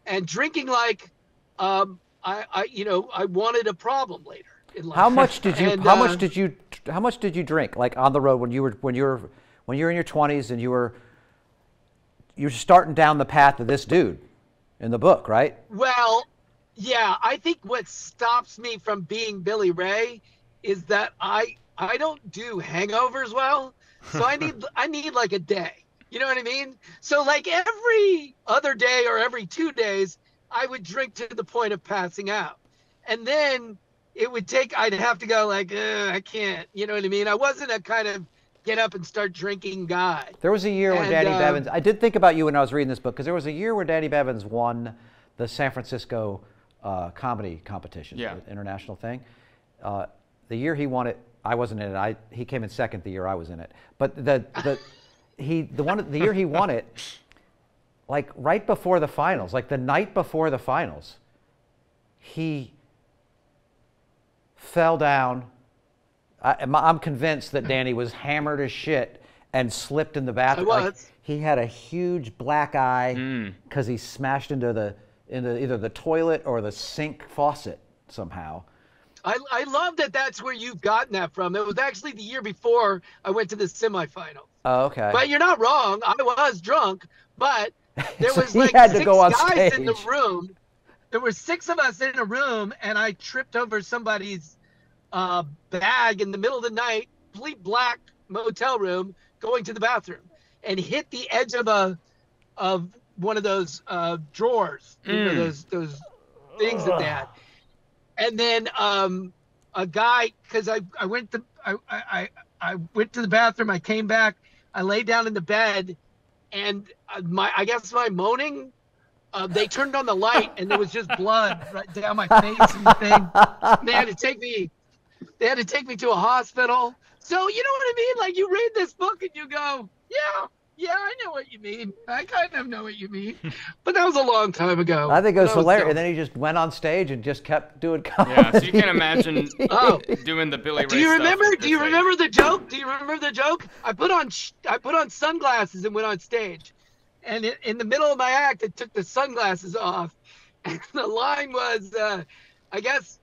and drinking like I wanted a problem later in life. How much did you drink, like on the road when you were in your 20s and you're starting down the path of this dude in the book, right? Well, yeah, I think what stops me from being Billy Ray is that I don't do hangovers well, so I need like a day. You know what I mean? So like every other day or every 2 days, I would drink to the point of passing out. And then I'd have to go like, I can't, you know what I mean? I wasn't a kind of get up and start drinking guy. There was a year where Danny Bevins, I did think about you when I was reading this book, because there was a year where Danny Bevins won the San Francisco comedy competition, the international thing. The year he won it, I wasn't in it. He came in second the year I was in it. But the year he won it, like right before the finals, like the night before the finals, he fell down. I'm convinced that Danny was hammered as shit and slipped in the bathroom. Like, he had a huge black eye because he smashed into either the toilet or the sink faucet somehow. I love that that's where you've gotten that from. It was actually the year before I went to the semifinals. Oh, okay. But you're not wrong. I was drunk, but there was so like had to 6 go on guys stage. in the room. There were 6 of us in a room, and I tripped over somebody's bag in the middle of the night, complete black motel room, going to the bathroom, and hit the edge of one of those drawers, you know, those things that they had. And then a guy, because I went to the bathroom, I came back, I lay down in the bed, and I guess my moaning, they turned on the light, and there was just blood right down my face and the thing. And they had to take me to a hospital. So you know what I mean? Like, you read this book and you go, yeah, I know what you mean. I kind of know what you mean. But that was a long time ago. I think it was hilarious. And then he just went on stage and just kept doing comedy. Yeah, so you can imagine doing the Billy Ray Do you remember? stuff. Do you remember the joke? Do you remember the joke? I put on sunglasses and went on stage, and in the middle of my act, I took the sunglasses off, and the line was, I guess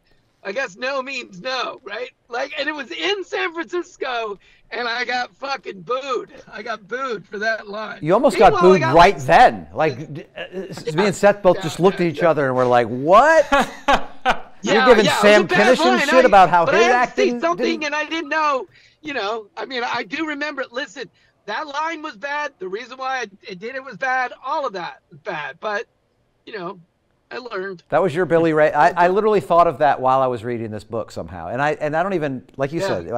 no means no, right? Like, and it was in San Francisco, and I got fucking booed. I got booed for that line. You almost got booed right then. Like, me and Seth both just looked at each other and were like, "What?" You're giving Sam Kinison shit about how his acting. Something, and I didn't know. You know, I mean, I do remember. Listen, that line was bad. The reason why I did it was bad. All of that was bad. But, you know, I learned. That was your Billy Ray. I literally thought of that while I was reading this book somehow, and I don't even, like you said,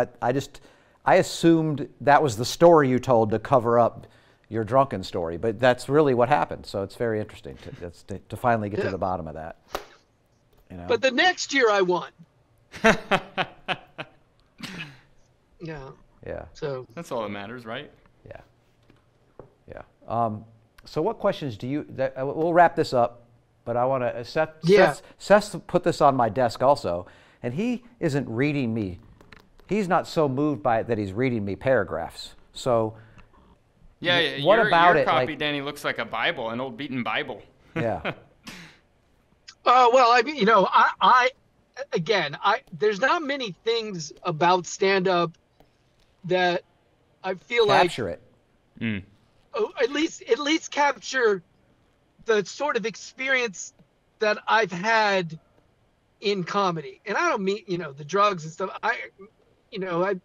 I assumed that was the story you told to cover up your drunken story, but that's really what happened. So it's very interesting to finally get to the bottom of that. You know? But the next year I won. Yeah. So that's all that matters, right? Yeah. So what questions do you? We'll wrap this up. But I want to, Seth put this on my desk also, and he isn't reading me. He's not so moved by it that he's reading me paragraphs. So, what about your it? Copy, Danny, looks like a Bible, an old beaten Bible. Yeah. Well, I mean, you know, there's not many things about stand-up that I feel capture like it. At least capture the sort of experience that I've had in comedy. And I don't mean, you know, the drugs and stuff.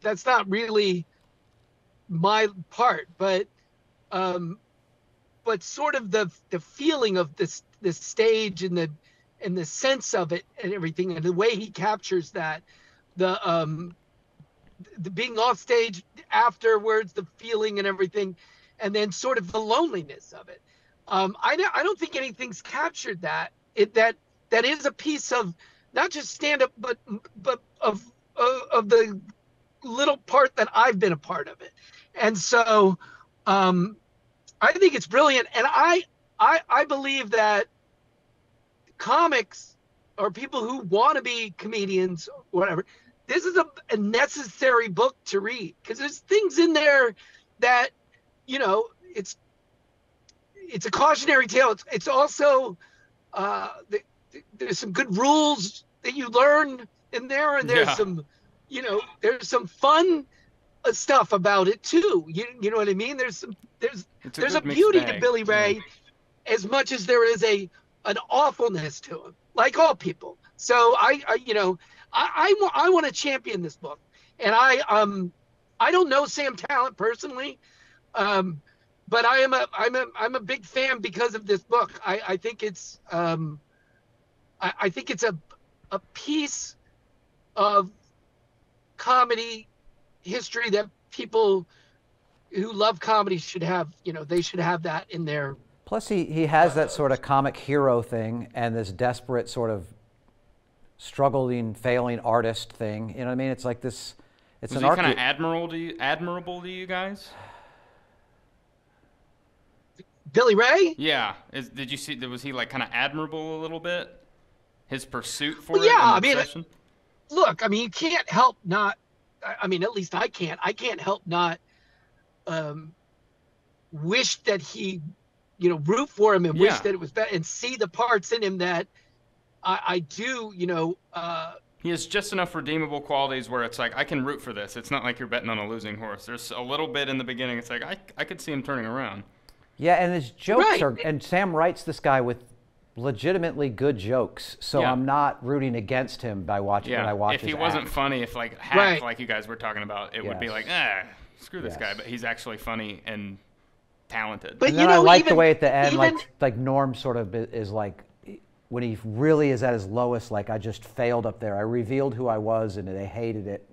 That's not really my part, but sort of the feeling of this stage and the sense of it and everything, and the way he captures that, the being off stage afterwards, the feeling and everything, and then sort of the loneliness of it. I don't think anything's captured that. That is a piece of not just stand-up, but of the little part that I've been a part of it. And so I think it's brilliant. And I believe that comics or people who want to be comedians or whatever, this is a necessary book to read, because there's things in there that, you know, it's a cautionary tale. It's also there's some good rules that you learn in there, and there's some, you know, there's some fun stuff about it too. You know what I mean? There's a beauty to Billy Ray, as much as there is an awfulness to him, like all people. So I want to champion this book, and I don't know Sam Tallent personally. but I'm a big fan because of this book. I think it's I think it's a piece of comedy history that people who love comedy should have. You know, they should have that in their. Plus, he has that sort of comic hero thing and this desperate sort of struggling, failing artist thing. You know what I mean? It's like this. It's was an he kind of admirable to you guys? Billy Ray? Yeah. Did you see? Was he like kind of admirable a little bit? His pursuit for Well, yeah, it. And obsession? Look, I mean, you can't help not. I mean, at least I can't. I can't help not wish that he, you know, root for him and wish that it was better and see the parts in him that I do, you know. He has just enough redeemable qualities where it's like, I can root for this. It's not like you're betting on a losing horse. There's a little bit in the beginning. It's like, I could see him turning around. Yeah, and his jokes are, and Sam writes this guy with legitimately good jokes. So I'm not rooting against him by watching when I watch his If he wasn't funny, if like hack like you guys were talking about, it would be like, screw this guy. But he's actually funny and talented. But and then I like the way at the end, like Norm sort of is like, when he really is at his lowest, like, I just failed up there. I revealed who I was, and they hated it.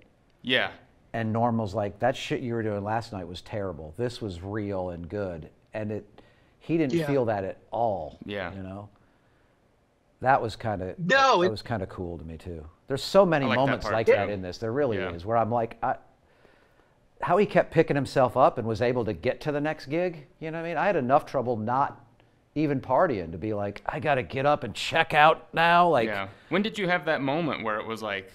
Yeah. And Norm was like, that shit you were doing last night was terrible. This was real and good. And he didn't feel that at all. Yeah. You know? That was kind of was kind of cool to me, too. There's so many moments like that in this. There really is, where I'm like, how he kept picking himself up and was able to get to the next gig. You know what I mean? I had enough trouble not even partying to be like, I got to get up and check out now. Like, when did you have that moment where it was like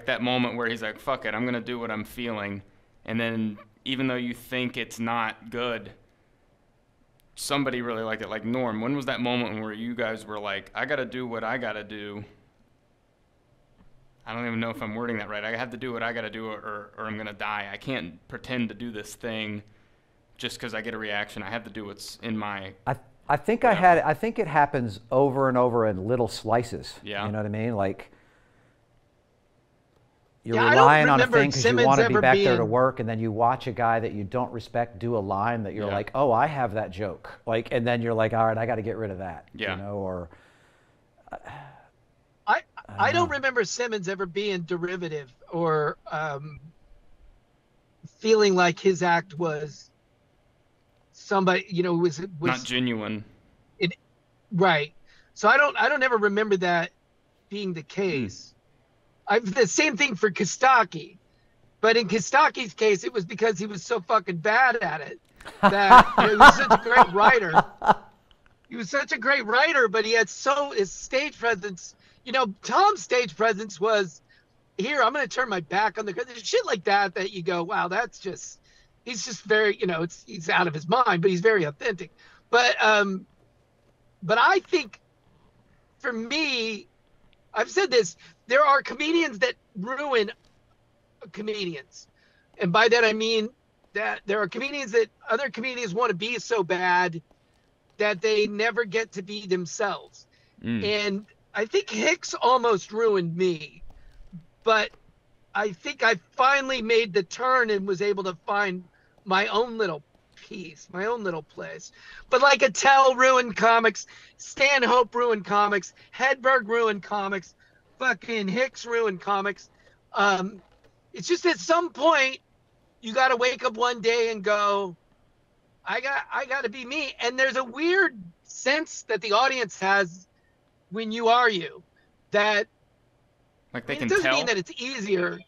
that moment where he's like, fuck it, I'm going to do what I'm feeling. And then even though you think it's not good, somebody really liked it. Like Norm, when was that moment where you guys were like, I got to do what I got to do? I don't even know if I'm wording that right. I have to do what I got to do or I'm going to die. I can't pretend to do this thing just because I get a reaction. I have to do what's in my... I think I think it happens over and over in little slices. Yeah. You know what I mean? Like, you're relying on a thing because you want to be back there to work, and then you watch a guy that you don't respect do a line that you're like, oh, I have that joke. Like, and then you're like, all right, I got to get rid of that. Yeah. You know, or... I don't remember Simmons ever being derivative or feeling like his act was somebody, you know, was not genuine. Right. So I don't ever remember that being the case. The same thing for Kostaki, but in Kostaki's case, it was because he was so fucking bad at it that he was such a great writer. He was such a great writer, but he had his stage presence. You know, Tom's stage presence was, here, I'm going to turn my back on the shit like that you go, wow, that's just, he's just very, you know, he's out of his mind, but he's very authentic. But I think for me, I've said this, there are comedians that ruin comedians. And by that, I mean that there are comedians that other comedians want to be so bad that they never get to be themselves. And I think Hicks almost ruined me, but I think I finally made the turn and was able to find my own little piece, my own little place. But like Attell ruined comics, Stanhope ruined comics, Hedberg ruined comics, fucking Hicks ruined comics. It's just at some point you got to wake up one day and go, I got to be me. And there's a weird sense that the audience has when you are you, that like they can it doesn't tell mean that it's easier.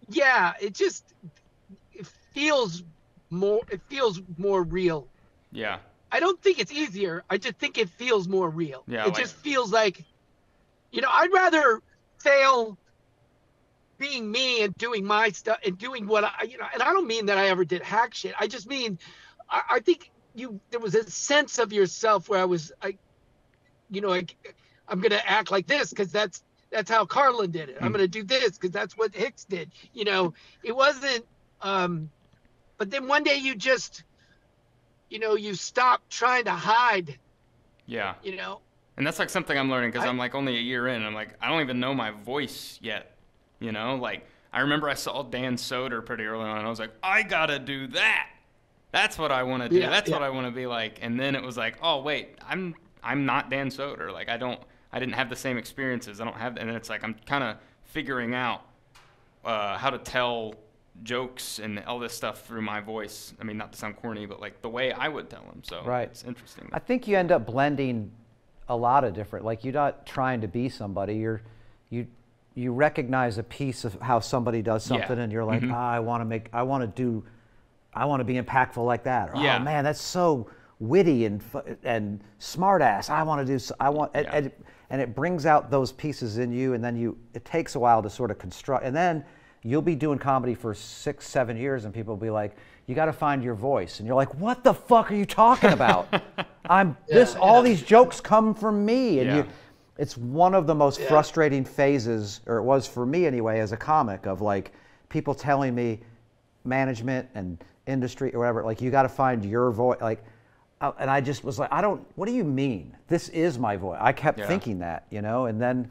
Yeah, it feels more real. Yeah. I don't think it's easier. I just think it feels more real. Yeah, it just feels like, you know, I'd rather fail being me and doing my stuff and doing what I, you know, and I don't mean that I ever did hack shit. I just mean, I think there was a sense of yourself where I'm going to act like this because that's how Carlin did it. I'm going to do this because that's what Hicks did. You know, it wasn't, but then one day you just, you know, you stop trying to hide. Yeah. You know? And that's like something I'm learning because I'm like only a year in. I'm like, I don't even know my voice yet. You know, like I remember I saw Dan Soder pretty early on and I was like, I got to do that. That's what I want to do. Yeah, That's yeah. what I want to be like. And then it was like, oh wait, I'm not Dan Soder. Like I didn't have the same experiences. I don't have, and then it's like I'm kind of figuring out how to tell jokes and all this stuff through my voice. I mean, not to sound corny, but like the way I would tell them. So Right. it's interesting. I think you end up blending a lot of different, like you're not trying to be somebody, you recognize a piece of how somebody does something, and you're like, I want to be impactful like that. Or, oh man, that's so witty and smart ass. And it brings out those pieces in you, and then it takes a while to sort of construct, and then you'll be doing comedy for 6-7 years, and people will be like, you got to find your voice. And you're like, what the fuck are you talking about? All these jokes come from me. And it's one of the most frustrating phases, or it was for me anyway, as a comic, of like people telling me, management and industry or whatever, like, you got to find your voice. Like, and I just was like, what do you mean? This is my voice. I kept thinking that, and then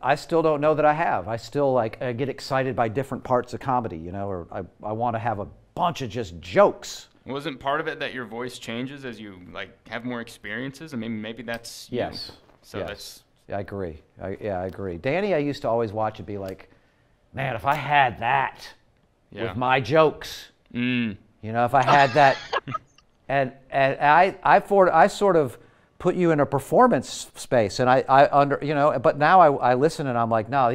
I still don't know that I have. I still I get excited by different parts of comedy, or I want to have a bunch of just jokes. Wasn't part of it that your voice changes as you have more experiences? I mean, maybe that's you. Yes. So that's. I agree. I agree. Danny, I used to always watch and be like, man, if I had that with my jokes, if I had that, and I sort of put you in a performance space, and but now I listen and I'm like, no,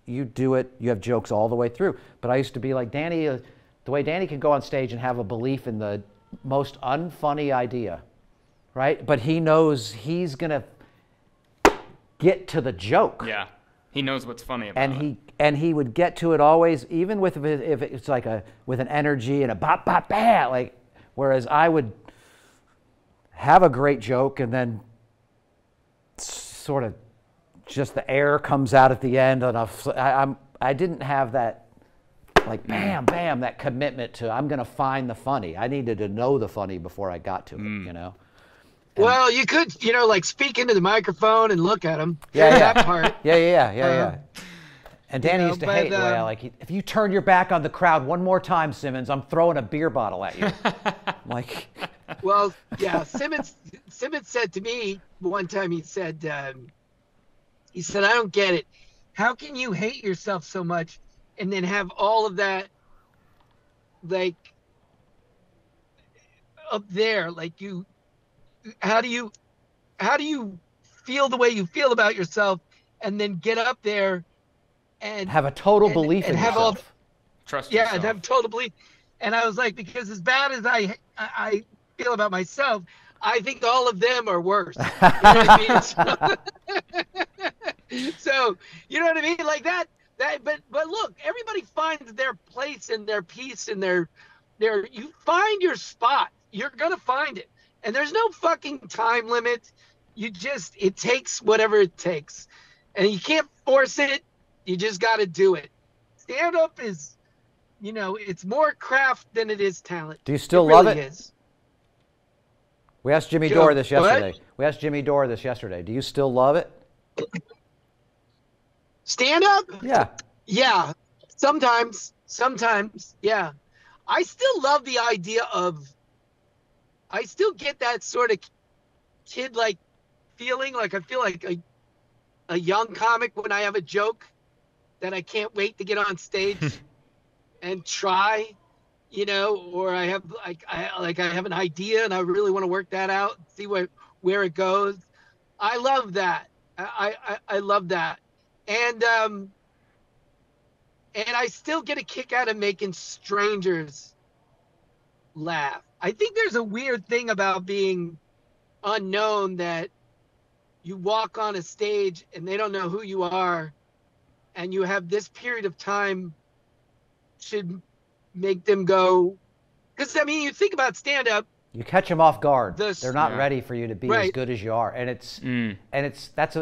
you do it, you have jokes all the way through. But I used to be like, Danny, the way Danny can go on stage and have a belief in the most unfunny idea, right? But he knows he's gonna get to the joke. Yeah, he knows what's funny about it. And he would get to it always, even if it's like with an energy and a bop bop bah, like, whereas I would have a great joke and then sort of just the air comes out at the end, and I didn't have that like bam bam, that commitment to I'm gonna find the funny. I needed to know the funny before I got to it, Well, you could, speak into the microphone and look at them. Yeah. That part. Yeah. And Danny used to hate the way if you turn your back on the crowd one more time, Simmons, I'm throwing a beer bottle at you. Like. Well, yeah. Simmons said to me one time. He said, I don't get it. How can you hate yourself so much and then have all of that, like, up there, like you? How do you feel the way you feel about yourself and then get up there and have a total belief in have yourself? Trust yourself. Yeah, and have total belief. And I was like, because as bad as I feel about myself, I think all of them are worse. You know what I mean? So you know what I mean? Like that but look, everybody finds their place and their piece and their you find your spot. You're gonna find it. And there's no fucking time limit. It takes whatever it takes. And you can't force it. You just got to do it. Stand up is, it's more craft than it is talent. Do you still love really it? Is. We asked Jimmy Dore this yesterday. Do you still love it? Stand up? Yeah. Yeah. Sometimes. Yeah. I still love the idea of, I still get that sort of kid-like feeling. Like I feel like a young comic when I have a joke that I can't wait to get on stage and try, or I have I have an idea and I really want to work that out, see where it goes. I love that. I love that. And I still get a kick out of making strangers laugh. I think there's a weird thing about being unknown, that you walk on a stage and they don't know who you are, and you have this period of time should make them go, because you think about stand-up, you catch them off guard. They're not ready for you to be as good as you are, and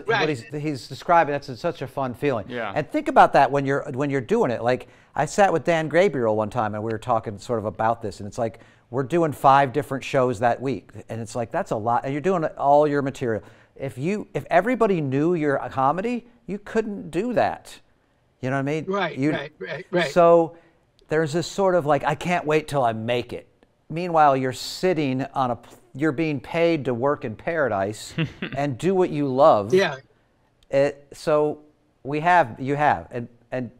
what he's describing. That's such a fun feeling. Yeah. And think about that when you're doing it. Like, I sat with Dan Gabriel one time and we were talking sort of about this, and it's like, we're doing 5 different shows that week, and it's like, that's a lot, and you're doing all your material. If everybody knew your comedy, you couldn't do that. You know what I mean? Right. So there's this sort of like, I can't wait till I make it. meanwhile, you're sitting on you're being paid to work in paradise and do what you love. Yeah. So you have, and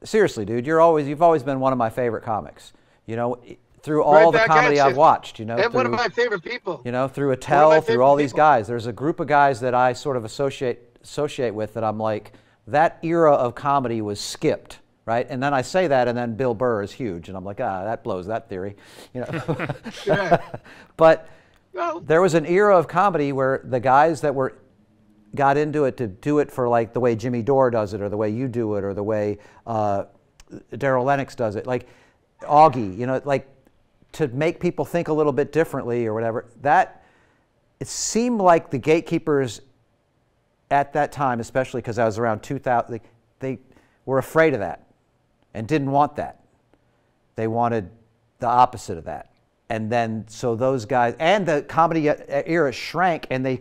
seriously, dude, you've always been one of my favorite comics. You know, through all the comedy I've watched. You know, and one of my favorite people. You know, through Tallent, through all these guys. There's a group of guys that I sort of associate with that I'm like, that era of comedy was skipped. Right? And then I say that, and then Bill Burr is huge, and I'm like, that blows that theory, you know. But there was an era of comedy where the guys that got into it to do it for like the way Jimmy Dore does it, or the way you do it, or the way Daryl Lennox does it, like Augie, you know, like to make people think a little bit differently or whatever. That it seemed like the gatekeepers at that time, especially because I was around 2000, they were afraid of that. And didn't want that. They wanted the opposite of that. And then, so those guys, and the comedy era shrank, and they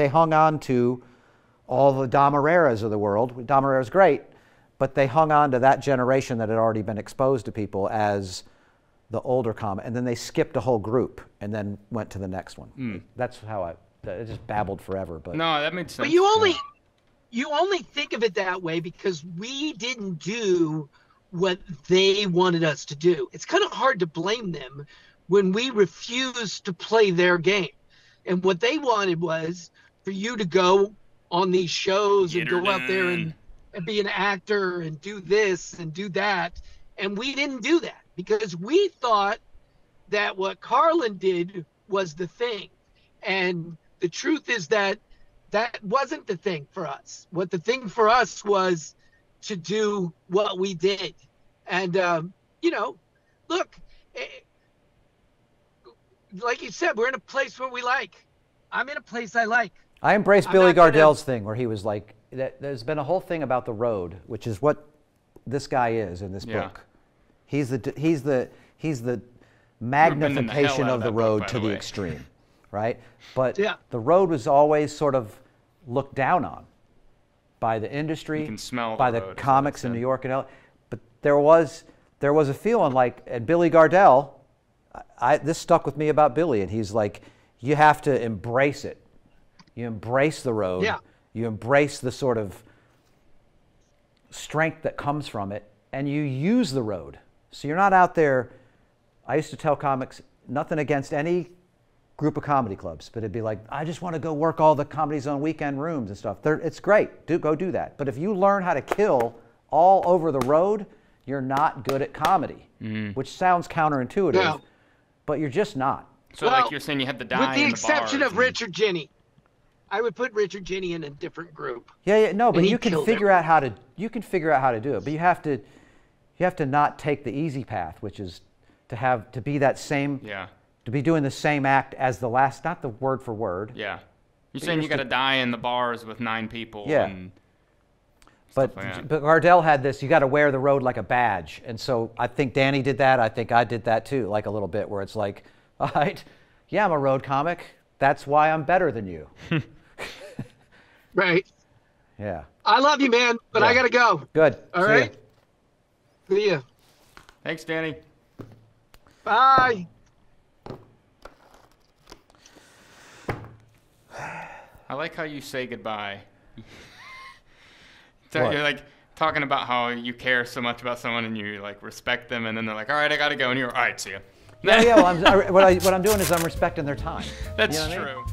hung on to all the Dom Herreras of the world. Dom Herrera's great, but they hung on to that generation that had already been exposed to people as the older comic. And then they skipped a whole group and then went to the next one. That's how I just babbled forever. But no, that makes sense. But you only think of it that way because we didn't do what they wanted us to do. It's kind of hard to blame them when we refused to play their game. And what they wanted was for you to go on these shows and go out there and be an actor and do this and do that. And we didn't do that because we thought that what Carlin did was the thing. And the truth is that wasn't the thing for us. What the thing for us was to do what we did. And, you know, look, like you said, we're in a place where we like. I'm in a place I like. I embrace Billy Gardell's thing where he was like, there's been a whole thing about the road, which is what this guy is in this book. He's the magnification of the road to the extreme. Right? But the road was always sort of looked down on by the industry, by the comics in New York and LA. But there was a feeling like, and Billy Gardell, this stuck with me about Billy, and he's like, you have to embrace it. You embrace the road. Yeah. You embrace the sort of strength that comes from it, and you use the road. So you're not out there. I used to tell comics, nothing against any group of comedy clubs, but it'd be like, I just want to go work all the comedies on weekend rooms and stuff. It's great, go do that. But if you learn how to kill all over the road, you're not good at comedy, which sounds counterintuitive, but you're just not. So like you're saying you have to die with the exception of Richard Ginny. I would put Richard Ginny in a different group. No, but you can figure out how to do it. But you have to not take the easy path, which is to be that same to be doing the same act as the last, not the word for word. Yeah. You're saying you got to die in the bars with 9 people. Yeah. And but Gardell had this, you got to wear the road like a badge. And so I think Danny did that. I think I did that too, like a little bit, where it's like, all right, yeah, I'm a road comic. That's why I'm better than you. Right. Yeah. I love you, man, but I got to go. Good. All right. See ya. Thanks, Danny. Bye. I like how you say goodbye. So you're like talking about how you care so much about someone and you like respect them, and then they're like, all right, I gotta go, and you're all right, see ya. Well, what I'm doing is I'm respecting their time. That's true.